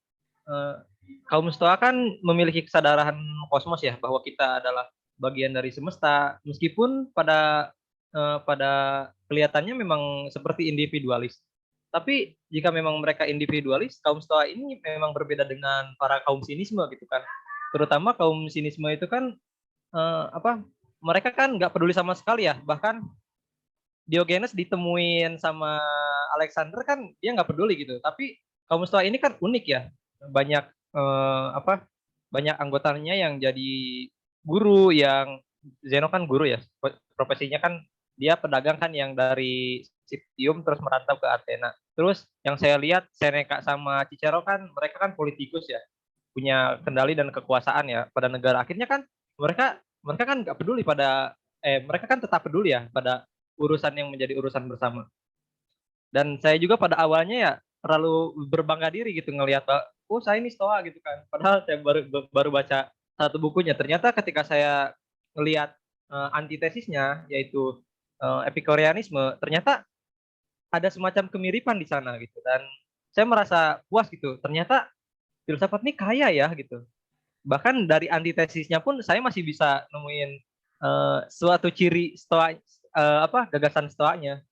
kaum Stoa kan memiliki kesadaran kosmos ya, bahwa kita adalah bagian dari semesta, meskipun pada kelihatannya memang seperti individualis. Tapi jika memang mereka individualis, kaum Stoa ini memang berbeda dengan para kaum sinisme gitu kan. Terutama kaum sinisme itu kan mereka kan nggak peduli sama sekali ya. Bahkan Diogenes ditemuin sama Alexander kan dia nggak peduli gitu. Tapi kaum Stoa ini kan unik ya. Banyak banyak anggotanya yang jadi guru, yang Zeno kan guru ya. Profesinya kan dia pedagang kan, yang dari Siptium terus merantau ke Athena. Terus yang saya lihat Seneca sama Cicero kan mereka kan politikus ya, punya kendali dan kekuasaan ya pada negara. Akhirnya kan mereka kan nggak peduli mereka kan tetap peduli ya pada urusan yang menjadi urusan bersama. Dan saya juga pada awalnya ya terlalu berbangga diri gitu ngelihat, oh saya ini Stoa gitu kan. Padahal saya baru baca satu bukunya. Ternyata ketika saya ngelihat antitesisnya, yaitu Epikureanisme, ternyata ada semacam kemiripan di sana gitu. Dan saya merasa puas gitu. Ternyata filsafat ini kaya ya gitu. Bahkan dari antitesisnya pun saya masih bisa nemuin suatu ciri Stoa, gagasan Stoanya.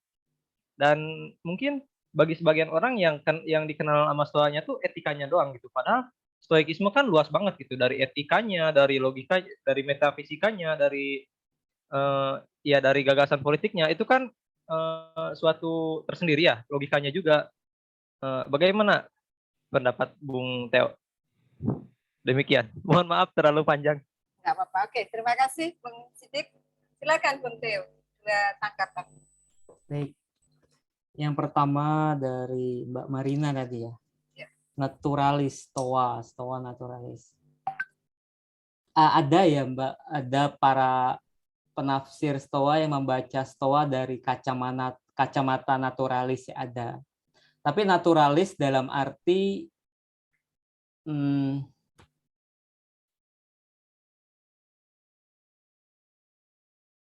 Dan mungkin bagi sebagian orang yang dikenal sama Stoanya tuh etikanya doang gitu. Padahal Stoikisme kan luas banget gitu, dari etikanya, dari logika, dari metafisikanya, dari dari gagasan politiknya. Itu kan suatu tersendiri ya, logikanya juga. Bagaimana pendapat Bung Theo? Demikian. Mohon maaf terlalu panjang. Nggak apa-apa. Oke, terima kasih Bung Sidik. Silakan Bung Theo. Tanggapan. Baik. Yang pertama dari Mbak Marina tadi ya. Naturalis, Stoa naturalis. Ada ya Mbak, ada para penafsir Stoa yang membaca Stoa dari kacamata naturalis ada. Tapi naturalis dalam arti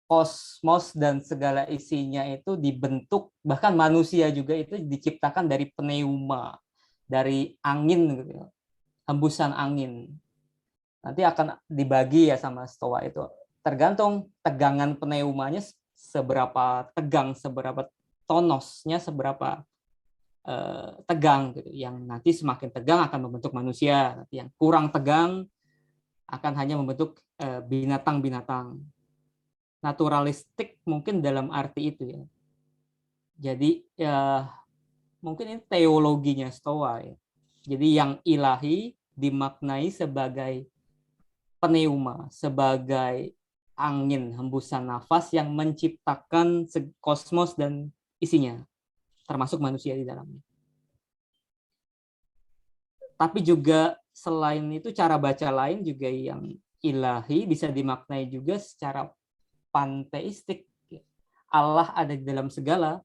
kosmos dan segala isinya itu dibentuk, bahkan manusia juga itu diciptakan dari pneuma, dari angin gitu ya, hembusan angin. Nanti akan dibagi ya sama Stoa itu tergantung tegangan pneumanya seberapa tegang, seberapa tonosnya, seberapa tegang gitu. Yang nanti semakin tegang akan membentuk manusia, nanti yang kurang tegang akan hanya membentuk binatang-binatang. Naturalistik mungkin dalam arti itu ya. Jadi ya mungkin ini teologinya Stoa ya. Jadi yang ilahi dimaknai sebagai pneuma, sebagai angin, hembusan nafas yang menciptakan kosmos dan isinya, termasuk manusia di dalamnya. Tapi juga selain itu cara baca lain juga yang ilahi bisa dimaknai juga secara panteistik. Allah ada di dalam segala.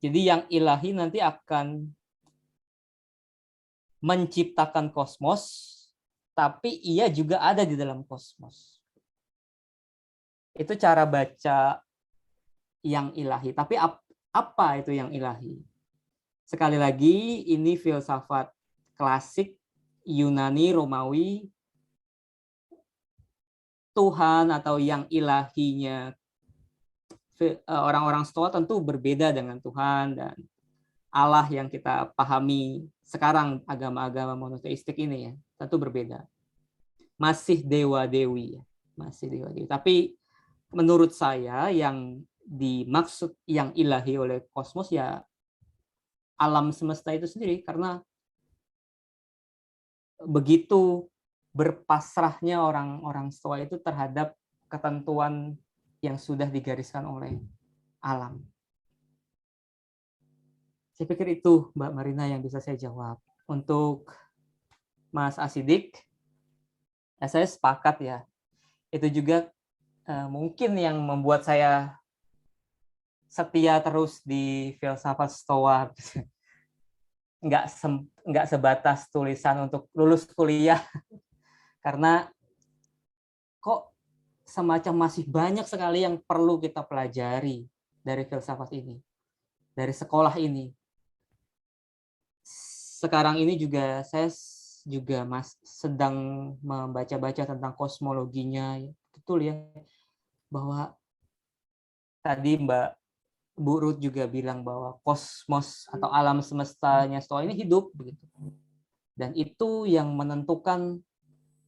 Jadi yang ilahi nanti akan menciptakan kosmos, tapi ia juga ada di dalam kosmos. Itu cara baca yang ilahi. Tapi apa itu yang ilahi? Sekali lagi, ini filsafat klasik Yunani, Romawi. Tuhan atau yang ilahinya orang-orang Stoa tentu berbeda dengan Tuhan dan Allah yang kita pahami sekarang agama-agama monoteistik ini ya, tentu berbeda. Masih dewa-dewi ya, masih dewa-dewi. Tapi menurut saya yang dimaksud yang ilahi oleh kosmos ya alam semesta itu sendiri, karena begitu berpasrahnya orang-orang Stoa itu terhadap ketentuan yang sudah digariskan oleh alam. Saya pikir itu Mbak Marina yang bisa saya jawab. Untuk Mas Asidik, ya saya sepakat ya. Itu juga mungkin yang membuat saya setia terus di filsafat Stoa. Nggak sebatas tulisan untuk lulus kuliah. Karena kok semacam masih banyak sekali yang perlu kita pelajari dari filsafat ini, dari sekolah ini. Sekarang ini juga saya juga sedang membaca-baca tentang kosmologinya, betul ya, bahwa tadi Bu Ruth juga bilang bahwa kosmos atau alam semestanya Stoa ini hidup begitu, dan itu yang menentukan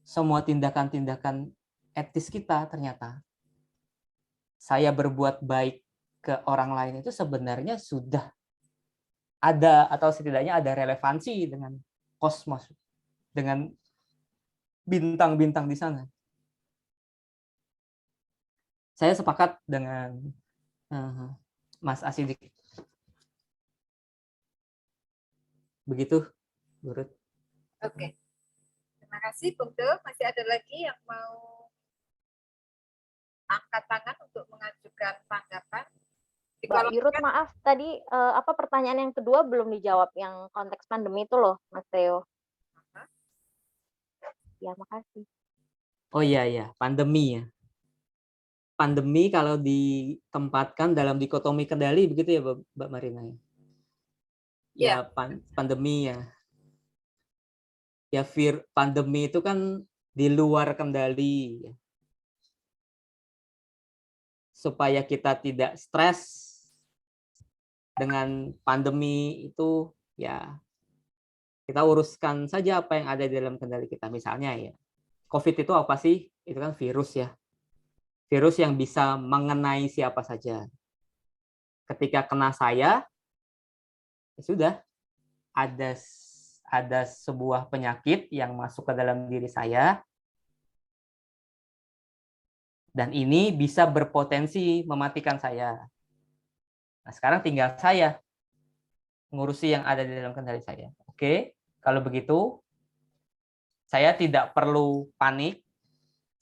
semua tindakan-tindakan etis kita. Ternyata saya berbuat baik ke orang lain itu sebenarnya sudah ada atau setidaknya ada relevansi dengan kosmos, dengan bintang-bintang di sana. Saya sepakat dengan Mas Asidik. Begitu, Burut. Oke. Terima kasih, Bung Do. Masih ada lagi yang mau angkat tangan untuk mengajukan tanggapan? Mbak Irut, maaf tadi pertanyaan yang kedua belum dijawab, yang konteks pandemi itu loh, Mas Theo. Ya, makasih. Oh iya, pandemi ya. Pandemi kalau ditempatkan dalam dikotomi kendali begitu ya, Mbak Marina? Ya, pandemi ya. Ya, pandemi itu kan di luar kendali. Supaya kita tidak stres dengan pandemi itu, ya kita uruskan saja apa yang ada di dalam kendali kita. Misalnya ya, COVID itu apa sih? Itu kan virus ya. Virus yang bisa mengenai siapa saja. Ketika kena saya, ya sudah, ada sebuah penyakit yang masuk ke dalam diri saya, dan ini bisa berpotensi mematikan saya. Nah, sekarang tinggal saya ngurusi yang ada di dalam kendali saya. Oke, kalau begitu, saya tidak perlu panik,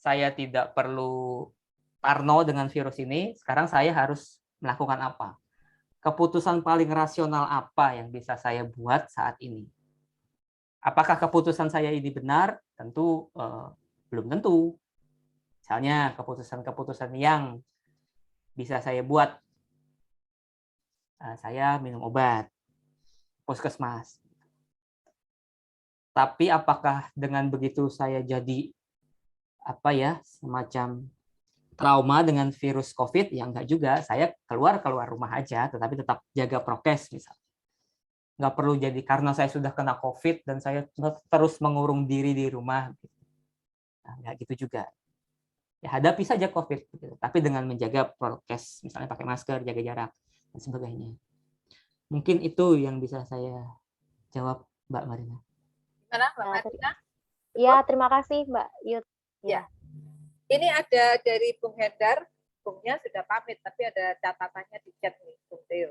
saya tidak perlu parno dengan virus ini. Sekarang saya harus melakukan apa? Keputusan paling rasional apa yang bisa saya buat saat ini? Apakah keputusan saya ini benar? Tentu belum tentu. Misalnya keputusan-keputusan yang bisa saya buat, saya minum obat, puskesmas. Tapi apakah dengan begitu saya jadi semacam trauma dengan virus COVID? Ya enggak juga. Saya keluar rumah aja, tetapi tetap jaga prokes misalnya. Nggak perlu jadi karena saya sudah kena COVID dan saya terus mengurung diri di rumah. Nah, nggak gitu juga. Ya hadapi saja COVID, gitu. Tapi dengan menjaga prokes, misalnya pakai masker, jaga jarak, dan sebagainya. Mungkin itu yang bisa saya jawab, Mbak Marina. Gimana Mbak Ya, Marina? Ya, terima kasih Mbak Yud. Ya. Ini ada dari Bung Hendar, Bungnya sudah pamit, tapi ada catatannya di chat nih, Bung Theo.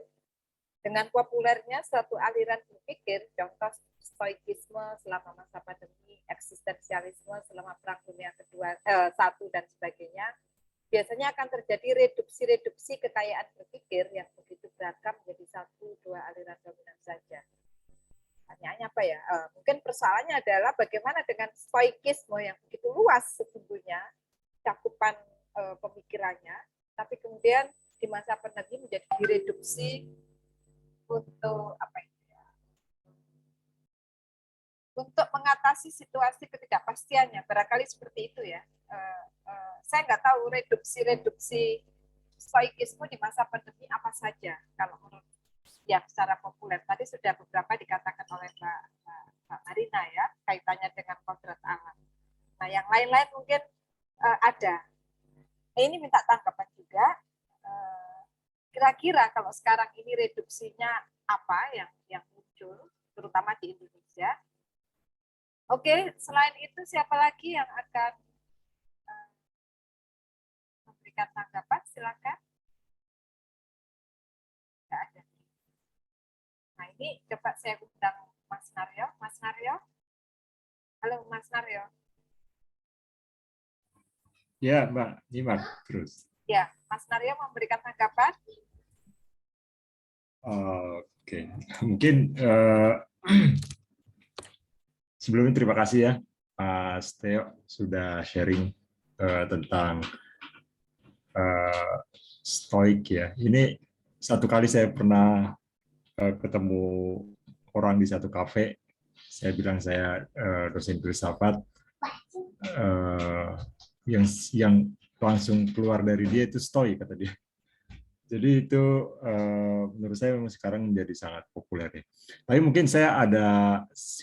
Dengan populernya suatu aliran berpikir, contoh stoikisme selama masa pandemi, eksistensialisme selama Perang Dunia Kedua, satu dan sebagainya, biasanya akan terjadi reduksi kekayaan berpikir yang begitu beragam menjadi 1-2 aliran dominan saja. Pertanyaannya apa ya? Mungkin persoalannya adalah bagaimana dengan stoikisme yang begitu luas sesungguhnya cakupan pemikirannya, tapi kemudian di masa pandemi menjadi direduksi untuk apa ya? Untuk mengatasi situasi ketidakpastiannya, barangkali seperti itu ya. Saya nggak tahu reduksi stoikisme di masa pandemi apa saja kalau menurut yang secara populer tadi sudah beberapa dikatakan oleh Mbak Marina ya, kaitannya dengan kodrat alam. Nah, yang lain-lain mungkin ada. Ini minta tanggapan juga. Kira-kira kalau sekarang ini reduksinya apa yang muncul, terutama di Indonesia. Oke, selain itu siapa lagi yang akan memberikan tanggapan? Silakan. Nggak ada. Nah, ini coba saya undang Mas Naryo. Mas Naryo. Halo, Mas Naryo. Ya, Mbak, nyimak terus. Ya, Mas Naryo memberikan tanggapan. Oke, mungkin sebelumnya terima kasih ya, Mas Theo sudah sharing tentang stoik ya. Ini satu kali saya pernah ketemu orang di satu kafe. Saya bilang saya dosen filsafat. Yang langsung keluar dari dia itu stoik kata dia. Jadi itu menurut saya memang sekarang menjadi sangat populer ya. Tapi mungkin saya ada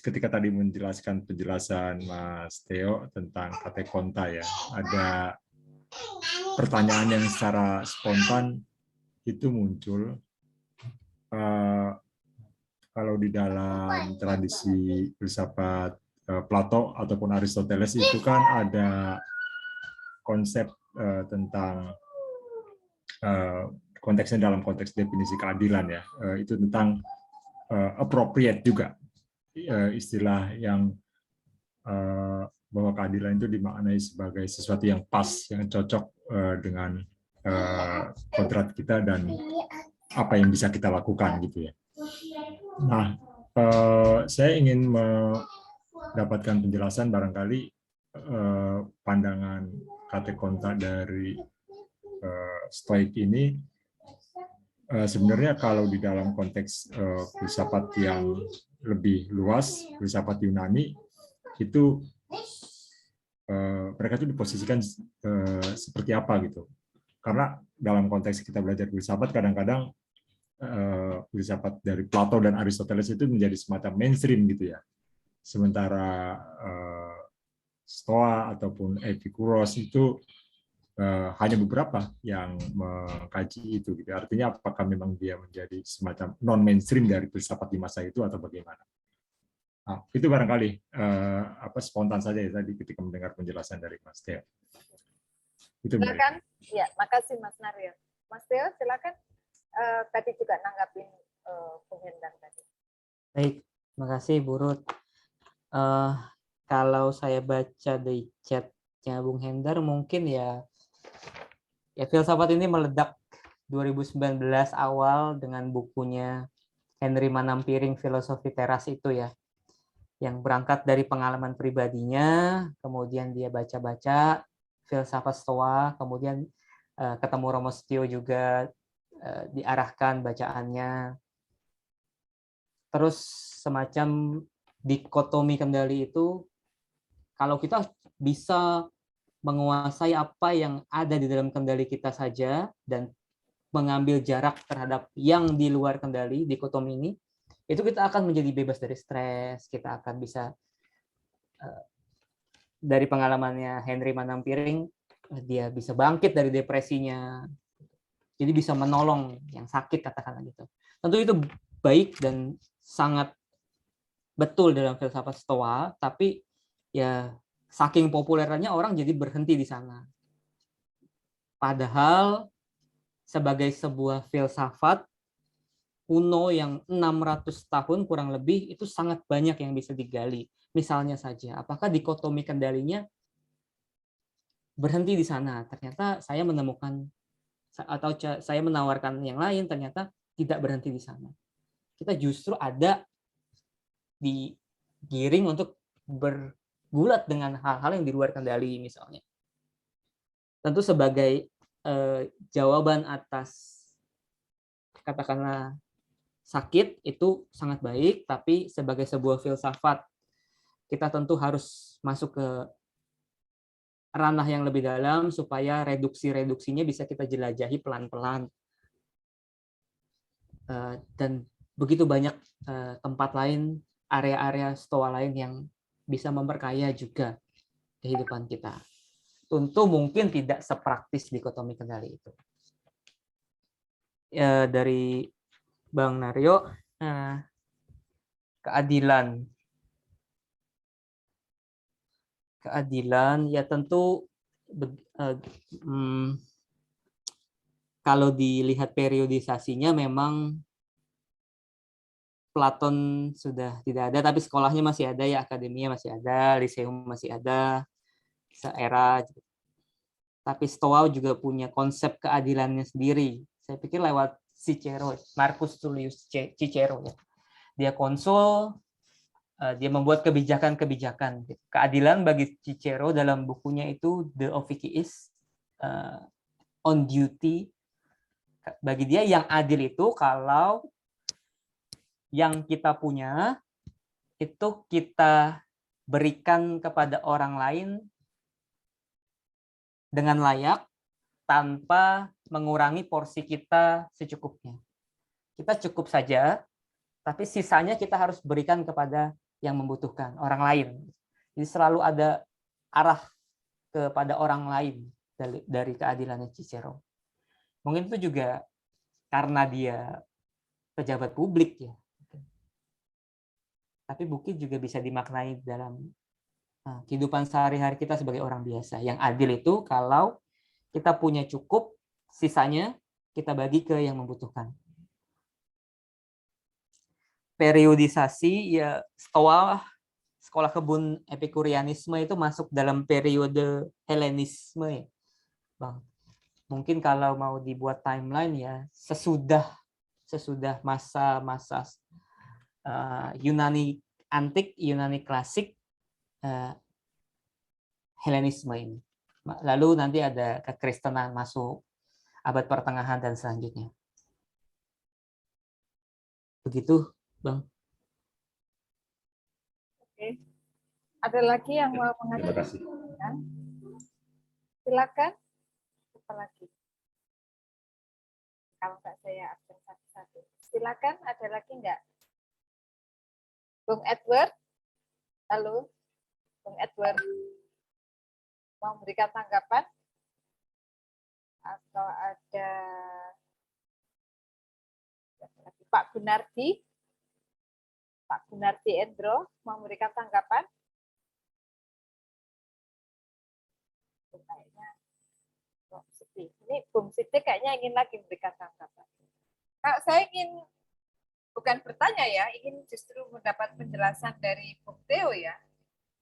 ketika tadi menjelaskan penjelasan Mas Theo tentang kata konta ya, ada pertanyaan yang secara spontan itu muncul. Kalau di dalam tradisi filsafat Plato ataupun Aristoteles itu kan ada konsep tentang konteksnya dalam konteks definisi keadilan ya, itu tentang appropriate juga, istilah yang bahwa keadilan itu dimaknai sebagai sesuatu yang pas, yang cocok dengan kodrat kita dan apa yang bisa kita lakukan gitu ya. Nah, saya ingin mendapatkan penjelasan barangkali pandangan kata kontak dari stoik ini. Sebenarnya kalau di dalam konteks filsafat yang lebih luas, filsafat Yunani, itu mereka itu diposisikan seperti apa gitu. Karena dalam konteks kita belajar filsafat, kadang-kadang filsafat dari Plato dan Aristoteles itu menjadi semacam mainstream gitu ya. Sementara Stoa ataupun Epikuros itu hanya beberapa yang mengkaji itu gitu. Artinya apakah memang dia menjadi semacam non mainstream dari filsafat di masa itu atau bagaimana? Nah, itu barangkali spontan saja ya tadi ketika mendengar penjelasan dari Mas Theo. Itu silakan. Ya, makasih Mas Naryo. Mas Theo silakan. Tadi juga nanggapin Bung Hendar tadi. Baik, makasih Bu Ruth. Kalau saya baca di chatnya Bung Hendar, mungkin ya filsafat ini meledak 2019 awal dengan bukunya Henry Manampiring Filosofi Teras itu ya, yang berangkat dari pengalaman pribadinya, kemudian dia baca-baca filsafat Stoa, kemudian ketemu Romo Setio juga, diarahkan bacaannya, terus semacam dikotomi kendali itu, kalau kita bisa menguasai apa yang ada di dalam kendali kita saja dan mengambil jarak terhadap yang di luar kendali, dikotomi ini, itu kita akan menjadi bebas dari stres, kita akan bisa, dari pengalamannya Henry Manampiring, dia bisa bangkit dari depresinya, jadi bisa menolong yang sakit, katakanlah gitu. Tentu itu baik dan sangat betul dalam filsafat Stoa, tapi ya saking populernya orang jadi berhenti di sana. Padahal sebagai sebuah filsafat kuno yang 600 tahun kurang lebih, itu sangat banyak yang bisa digali. Misalnya saja, apakah dikotomi kendalinya berhenti di sana? Ternyata saya menemukan atau saya menawarkan yang lain, ternyata tidak berhenti di sana. Kita justru ada digiring untuk bergulat dengan hal-hal yang di luar kendali misalnya. Tentu sebagai jawaban atas katakanlah sakit itu sangat baik, tapi sebagai sebuah filsafat kita tentu harus masuk ke ranah yang lebih dalam supaya reduksi-reduksinya bisa kita jelajahi pelan-pelan. Dan begitu banyak tempat lain, area-area Stoa lain yang bisa memperkaya juga kehidupan kita. Tentu mungkin tidak sepraktis dikotomi kendali itu. Dari Bang Naryo, keadilan ya tentu kalau dilihat periodisasinya memang Platon sudah tidak ada, tapi sekolahnya masih ada ya, akademia masih ada, liseum masih ada, seera. Tapi Stoa juga punya konsep keadilannya sendiri. Saya pikir lewat Cicero, Marcus Tullius Cicero ya. Dia konsul, dia membuat kebijakan-kebijakan. Keadilan bagi Cicero dalam bukunya itu The Officiis, on Duty. Bagi dia yang adil itu kalau yang kita punya itu kita berikan kepada orang lain dengan layak tanpa mengurangi porsi kita secukupnya. Kita cukup saja, tapi sisanya kita harus berikan kepada yang membutuhkan, orang lain. Jadi selalu ada arah kepada orang lain dari keadilannya Cicero. Mungkin itu juga karena dia pejabat publik ya. Tapi mungkin juga bisa dimaknai dalam kehidupan sehari-hari kita sebagai orang biasa. Yang adil itu kalau kita punya cukup, sisanya kita bagi ke yang membutuhkan. Periodisasi ya, Stoa, sekolah kebun Epikurianisme itu masuk dalam periode Helenisme ya, Bang. Mungkin kalau mau dibuat timeline ya sesudah masa Yunani antik, Yunani klasik, Helenisme ini. Lalu nanti ada kekristenan masuk abad pertengahan dan selanjutnya. Begitu, Bang. Oke. Ada lagi yang mau Terima mengatakan? kasih. Silakan. Apa lagi? Kalau nggak saya absen satu-satu. Silakan, ada lagi nggak? Bung Edward? Halo? Bung Edward? Mau memberikan tanggapan? Atau ada Pak Gunardi? Pak Gunardi Endro mau memberikan tanggapan? Kayaknya ini Bung Siti kayaknya ingin lagi memberikan tanggapan. Nah, saya ingin bukan bertanya ya, ingin justru mendapat penjelasan dari Bung Theo ya.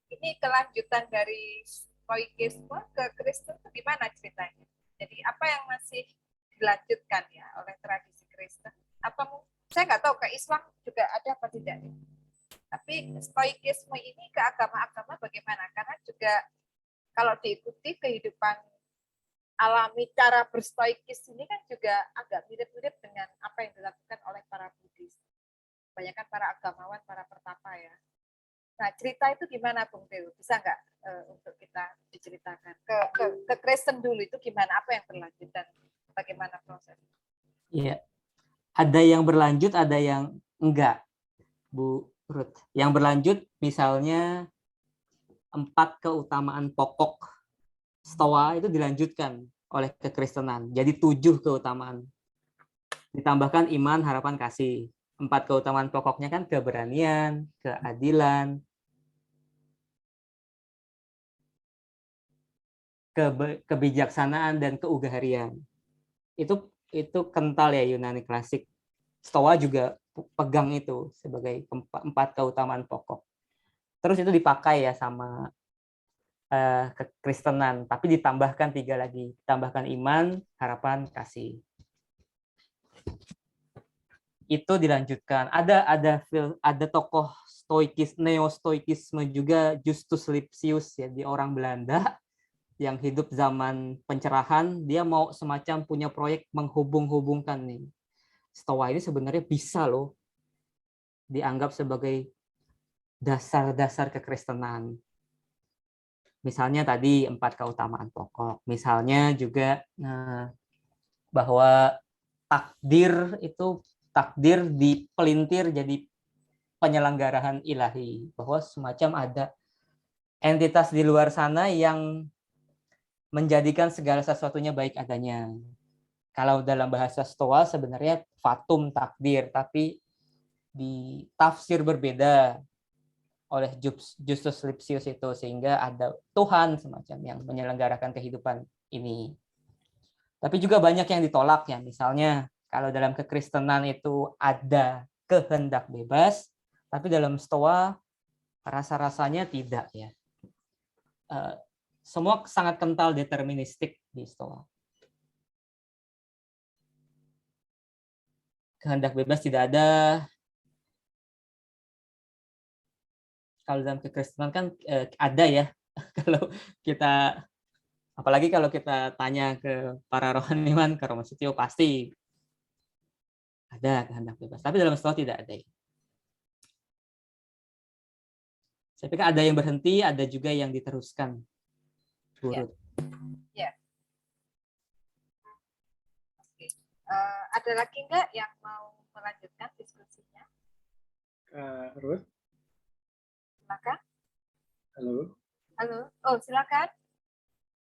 Ini kelanjutan dari Stoikisme ke Kristen itu gimana ceritanya? Jadi apa yang masih dilanjutkan ya oleh tradisi Kristen? Apa saya nggak tahu ke Islam juga ada apa tidak? Tapi Stoikisme ini ke agama-agama bagaimana? Karena juga kalau diikuti kehidupan alami cara berstoikis ini kan juga agak mirip-mirip dengan apa yang dilakukan oleh para Buddhis. Kebanyakan para agamawan, para pertapa ya. Nah, cerita itu gimana, Bung Teo? Bisa nggak untuk kita diceritakan? Ke Kristen dulu itu gimana? Apa yang berlanjut dan bagaimana proses? Iya. Ada yang berlanjut, ada yang enggak, Bu Ruth. Yang berlanjut misalnya 4 keutamaan pokok Stoa itu dilanjutkan oleh kekristenan. Jadi 7 keutamaan. Ditambahkan iman, harapan, kasih. 4 keutamaan pokoknya kan keberanian, keadilan, kebijaksanaan, dan keugaharian. Itu kental ya Yunani klasik. Stoa juga pegang itu sebagai 4 keutamaan pokok. Terus itu dipakai ya sama kekristenan, tapi ditambahkan 3 lagi. Ditambahkan iman, harapan, kasih. Itu dilanjutkan. Ada tokoh neo-stoikisme juga, Justus Lipsius ya, di orang Belanda yang hidup zaman pencerahan. Dia mau semacam punya proyek menghubung-hubungkan nih. Stoa ini sebenarnya bisa loh dianggap sebagai dasar-dasar kekristenan. Misalnya tadi 4 keutamaan pokok. Misalnya juga bahwa takdir dipelintir jadi penyelenggaraan ilahi, bahwa semacam ada entitas di luar sana yang menjadikan segala sesuatunya baik adanya. Kalau dalam bahasa Stoa sebenarnya fatum takdir, tapi ditafsir berbeda oleh Justus Lipsius itu, sehingga ada Tuhan semacam yang menyelenggarakan kehidupan ini. Tapi juga banyak yang ditolak ya, misalnya kalau dalam kekristenan itu ada kehendak bebas, tapi dalam Stoa rasa-rasanya tidak ya. Semua sangat kental deterministik di Stoa. Kehendak bebas tidak ada. Kalau dalam kekristenan kan ada ya. Kalau kita, apalagi kalau kita tanya ke para rohaniwan, ke Romo Setio, pasti ada kehendak bebas. Tapi dalam Stoa tidak ada. Saya pikir ada yang berhenti, ada juga yang diteruskan. Ya. Oke. Ada lagi nggak yang mau melanjutkan diskusinya? Ruth? Silakan. Halo? Halo. Oh, silakan.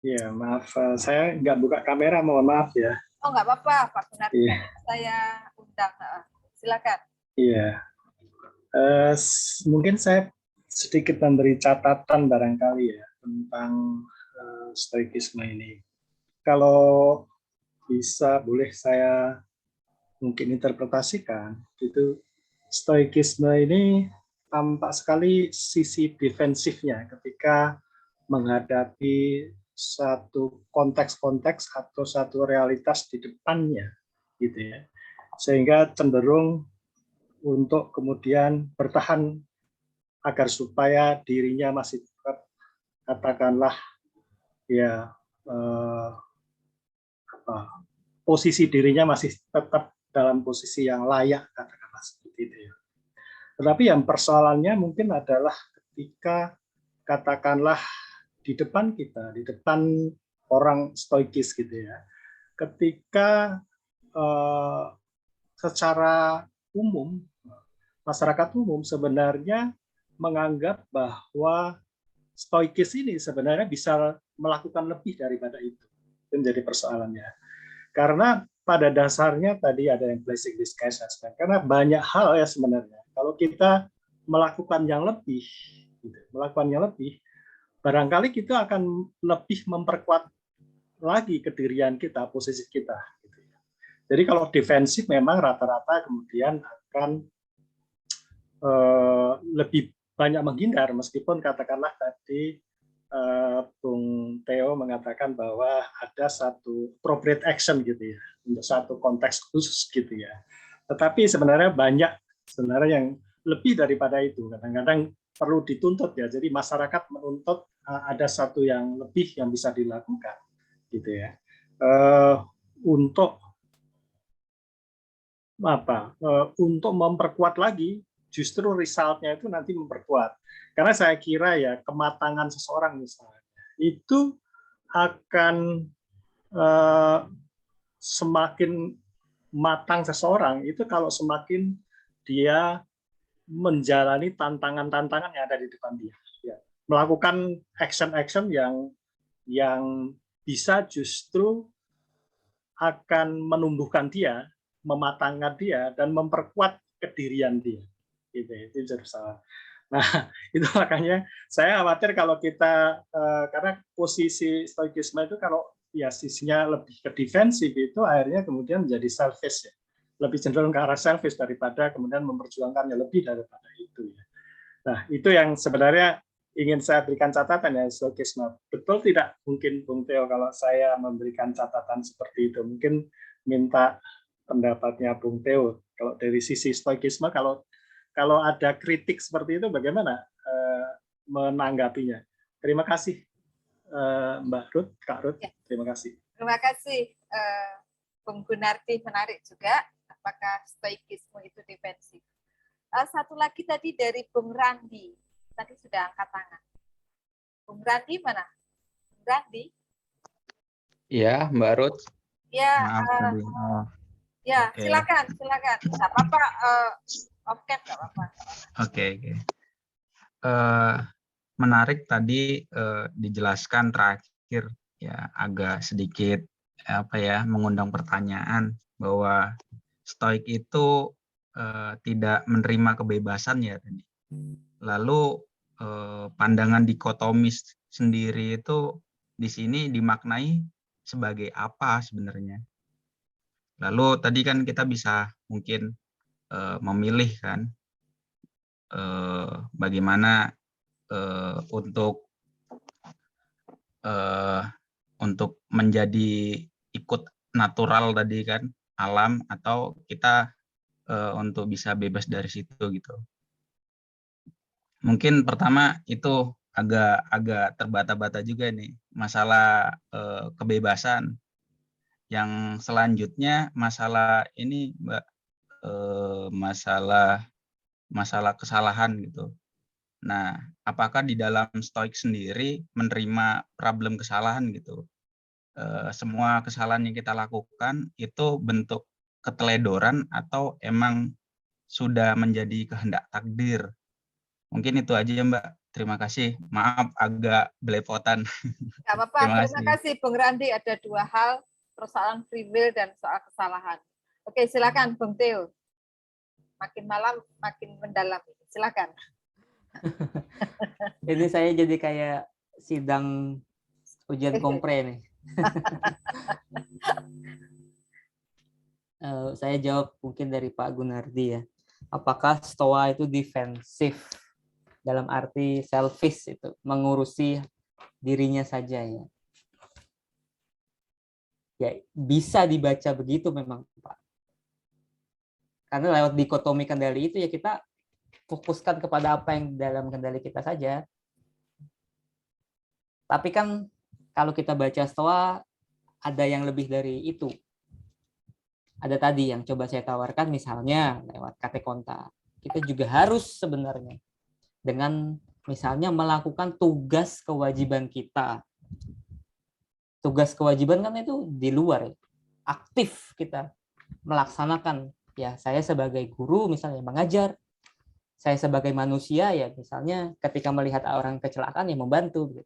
Iya, maaf. Saya nggak buka kamera, mohon maaf ya. Oh, nggak apa-apa, Pak Benar. Iya. Saya undang. Silakan. Iya. Mungkin saya sedikit memberi catatan barangkali ya tentang stoikisme ini. Kalau bisa, boleh saya mungkin interpretasikan, itu stoikisme ini tampak sekali sisi defensifnya ketika menghadapi satu konteks-konteks atau satu realitas di depannya, gitu ya, sehingga cenderung untuk kemudian bertahan agar supaya dirinya masih tetap, katakanlah ya, posisi dirinya masih tetap dalam posisi yang layak, katakanlah seperti itu ya. Tetapi yang persoalannya mungkin adalah ketika katakanlah di depan kita, di depan orang stoikis gitu ya, ketika secara umum, masyarakat umum sebenarnya menganggap bahwa stoikis ini sebenarnya bisa melakukan lebih daripada itu. Itu menjadi persoalannya. Karena pada dasarnya tadi ada yang blessing disguise, karena banyak hal ya sebenarnya. Kalau kita melakukan yang lebih, barangkali kita akan lebih memperkuat lagi kedirian kita, posisi kita. Jadi kalau defensif memang rata-rata kemudian akan lebih banyak menghindar, meskipun katakanlah tadi Bung Theo mengatakan bahwa ada satu appropriate action gitu ya, untuk satu konteks khusus gitu ya. Tetapi sebenarnya banyak yang lebih daripada itu. Kadang-kadang perlu dituntut ya. Jadi masyarakat menuntut ada satu yang lebih yang bisa dilakukan gitu ya. Untuk memperkuat lagi justru resultnya itu nanti memperkuat. Karena saya kira ya kematangan seseorang misalnya itu akan semakin matang seseorang itu kalau semakin dia menjalani tantangan-tantangan yang ada di depan dia, ya. Melakukan action-action yang bisa justru akan menumbuhkan dia, mematangkan dia, dan memperkuat kedirian dia. Itu salah. Nah, itu makanya saya khawatir kalau kita, karena posisi stoikisme itu kalau ya sisinya lebih ke defensif itu akhirnya kemudian menjadi selfish ya. Lebih cenderung ke arah selfish daripada kemudian memperjuangkannya lebih daripada itu ya. Nah, itu yang sebenarnya ingin saya berikan catatan ya stoikisme. Betul tidak mungkin Bung Theo kalau saya memberikan catatan seperti itu. Mungkin minta pendapatnya Bung Theo. Kalau dari sisi stoikisme kalau ada kritik seperti itu bagaimana menanggapinya? Terima kasih Mbak Ruth, Kak Ruth. Terima kasih. Terima kasih Bung Gunardi, menarik juga. Apakah stoikisme itu defensif? Satu lagi tadi dari Bung Randi. Tadi sudah angkat tangan. Bung Randi mana? Bung Randi? Ya, Mbak Ruth. Ya, Maaf tadi. ya, Oke. silakan. Nggak apa-apa. Oke, nggak apa-apa. Oke. Menarik tadi dijelaskan terakhir ya agak sedikit mengundang pertanyaan bahwa stoik itu tidak menerima kebebasan ya tadi. Lalu pandangan dikotomis sendiri itu di sini dimaknai sebagai apa sebenarnya? Lalu tadi kan kita bisa mungkin memilih kan bagaimana untuk menjadi ikut natural tadi kan alam atau kita untuk bisa bebas dari situ gitu. Mungkin pertama itu agak terbata-bata juga nih masalah kebebasan. Yang selanjutnya masalah ini Mbak masalah kesalahan gitu. Nah, apakah di dalam stoik sendiri menerima problem kesalahan gitu? Semua kesalahan yang kita lakukan itu bentuk keteledoran atau emang sudah menjadi kehendak takdir? Mungkin itu aja ya Mbak. Terima kasih. Maaf agak belepotan. Nggak apa-apa. Terima kasih Bung Randi. Ada dua hal, persoalan free will dan soal kesalahan. Oke, silakan Bung Theo. Makin malam makin mendalam. Silakan. Ini saya jadi kayak sidang ujian kompre nih. Saya jawab mungkin dari Pak Gunardi ya. Apakah Stoa itu defensif dalam arti selfish itu, mengurusi dirinya saja ya? Ya bisa dibaca begitu memang Pak. Karena lewat dikotomi kendali itu ya kita fokuskan kepada apa yang dalam kendali kita saja. Tapi kan kalau kita baca Stoa ada yang lebih dari itu. Ada tadi yang coba saya tawarkan misalnya lewat katekonta. Kita juga harus sebenarnya dengan misalnya melakukan tugas kewajiban kita. Tugas kewajiban kan itu di luar, aktif kita melaksanakan. Ya saya sebagai guru misalnya mengajar, saya sebagai manusia ya misalnya ketika melihat orang kecelakaan ya membantu.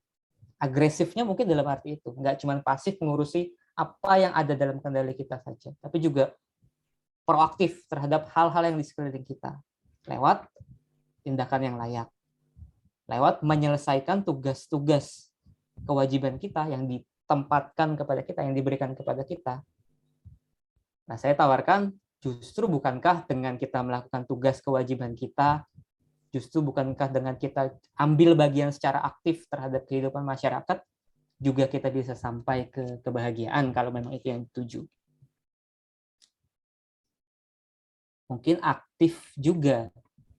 Agresifnya mungkin dalam arti itu, nggak cuma pasif mengurusi apa yang ada dalam kendali kita saja, tapi juga proaktif terhadap hal-hal yang di sekeliling kita lewat tindakan yang layak, lewat menyelesaikan tugas-tugas kewajiban kita yang ditempatkan kepada kita, yang diberikan kepada kita. Nah, saya tawarkan justru bukankah dengan kita melakukan tugas kewajiban kita, justru bukankah dengan kita ambil bagian secara aktif terhadap kehidupan masyarakat, juga kita bisa sampai ke kebahagiaan kalau memang itu yang dituju. Mungkin aktif juga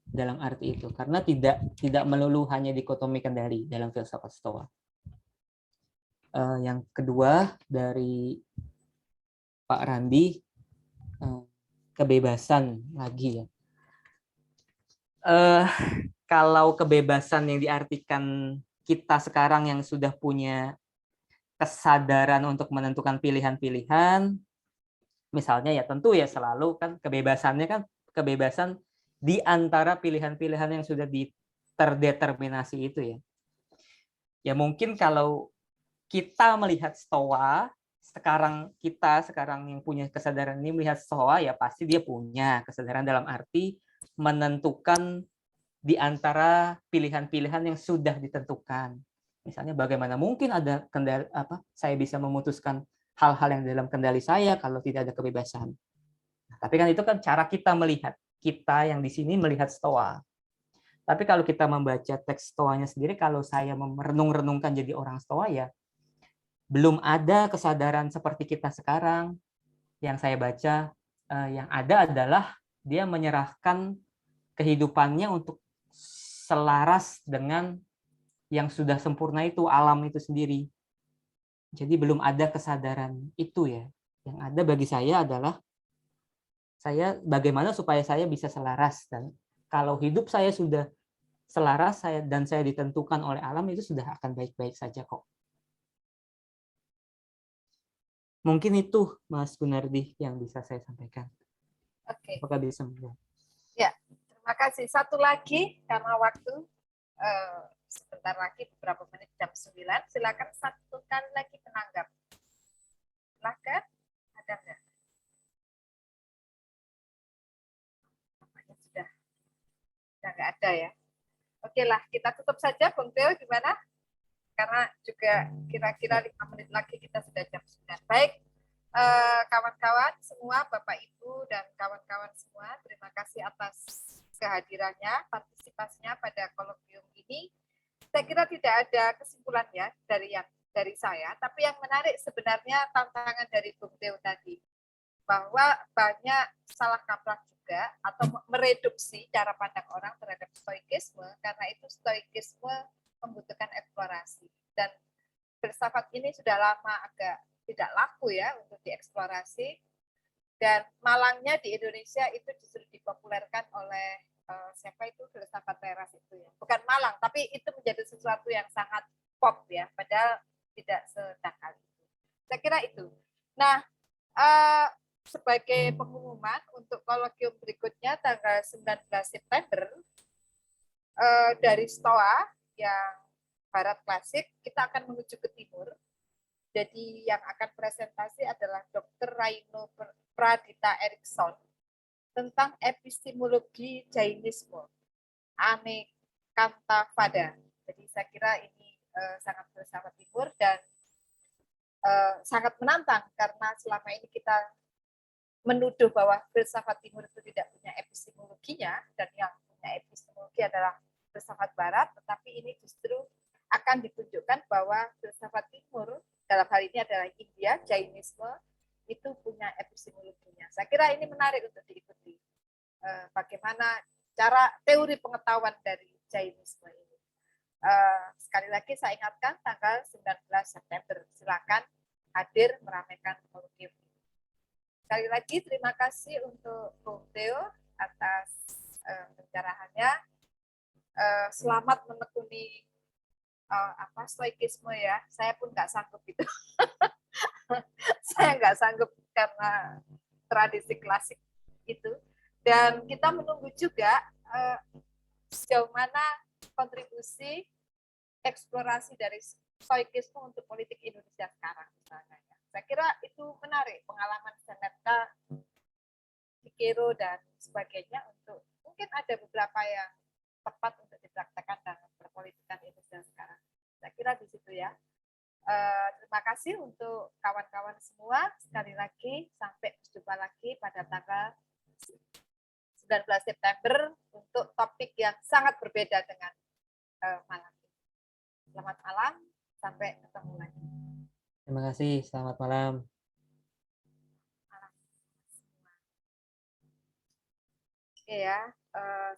dalam arti itu, karena tidak melulu hanya dikotomi kendali dalam filsafat Stoa. Yang kedua dari Pak Randi, kebebasan lagi ya. eh kalau kebebasan yang diartikan kita sekarang yang sudah punya kesadaran untuk menentukan pilihan-pilihan, misalnya ya tentu ya selalu kan kebebasannya kan kebebasan di antara pilihan-pilihan yang sudah terdeterminasi itu ya. Ya mungkin kalau kita melihat Stoa, kita sekarang yang punya kesadaran ini melihat Stoa, ya pasti dia punya kesadaran dalam arti menentukan di antara pilihan-pilihan yang sudah ditentukan. Misalnya bagaimana mungkin ada kendali saya bisa memutuskan hal-hal yang dalam kendali saya kalau tidak ada kebebasan. Nah, tapi kan itu kan cara kita melihat, kita yang di sini melihat Stoa. Tapi kalau kita membaca teks Stoanya sendiri, kalau saya merenung-renungkan jadi orang Stoa ya, belum ada kesadaran seperti kita sekarang. Yang saya baca, yang ada adalah dia menyerahkan kehidupannya untuk selaras dengan yang sudah sempurna itu, alam itu sendiri. Jadi belum ada kesadaran itu ya. Yang ada bagi saya adalah saya bagaimana supaya saya bisa selaras, dan kalau hidup saya sudah selaras dan saya ditentukan oleh alam, itu sudah akan baik-baik saja kok. Mungkin itu Mas Gunardi yang bisa saya sampaikan. Oke. Apakah bisa menjawab? Ya, terima kasih. Satu lagi karena waktu sebentar lagi beberapa menit jam 9. Silakan satu kali lagi menanggap. Silakan. Ada nggak? Namanya sudah nggak ada ya. Oke lah, kita tutup saja. Bung Teo gimana? Karena juga kira-kira 5 menit lagi kita sudah jam 9. Baik, kawan-kawan semua, Bapak Ibu dan kawan-kawan semua, terima kasih atas kehadirannya, partisipasinya pada kolokium ini. Saya kira tidak ada kesimpulan ya dari saya, tapi yang menarik sebenarnya tantangan dari Bung Teo tadi, bahwa banyak salah kaprah juga atau mereduksi cara pandang orang terhadap stoikisme, karena itu stoikisme membutuhkan eksplorasi, dan filsafat ini sudah lama agak tidak laku ya untuk dieksplorasi, dan malangnya di Indonesia itu justru dipopulerkan oleh siapa itu filsafat teras itu ya, bukan malang tapi itu menjadi sesuatu yang sangat pop ya, padahal tidak sedangkal itu. Saya kira itu. Nah, sebagai pengumuman untuk kolokium berikutnya tanggal 19 September dari Stoa yang barat klasik, kita akan menuju ke timur. Jadi yang akan presentasi adalah Dr. Raino Pradita Erickson tentang epistemologi Jainisme, Anekantavada. Jadi saya kira ini sangat filsafat timur dan sangat menantang, karena selama ini kita menuduh bahwa filsafat timur itu tidak punya epistemologinya, dan yang punya epistemologi adalah filsafat barat, tetapi ini justru akan ditunjukkan bahwa filsafat timur, dalam hal ini adalah India, Jainisme, itu punya epistemologinya. Saya kira ini menarik untuk diikuti. Bagaimana cara teori pengetahuan dari Jainisme ini. Sekali lagi saya ingatkan tanggal 19 September. Silakan hadir meramaikan kolokium ini. Sekali lagi terima kasih untuk Bung Teo atas pencerahannya. Selamat menekuni stoikisme ya. Saya pun nggak sanggup itu. Saya nggak sanggup karena tradisi klasik itu. Dan kita menunggu juga sejauh mana kontribusi eksplorasi dari stoikisme untuk politik Indonesia sekarang misalnya. Saya kira itu menarik, pengalaman Seneca, Cicero dan sebagainya, untuk mungkin ada beberapa yang tepat untuk dipraktekkan dalam perpolitikan Indonesia sekarang. Saya kira di situ ya. Terima kasih untuk kawan-kawan semua. Sekali lagi sampai berjumpa lagi pada tanggal 19 September untuk topik yang sangat berbeda dengan malam ini. Selamat malam, sampai ketemu lagi. Terima kasih, selamat malam. Oke ya,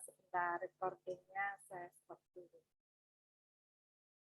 sebentar recordingnya saya stop dulu.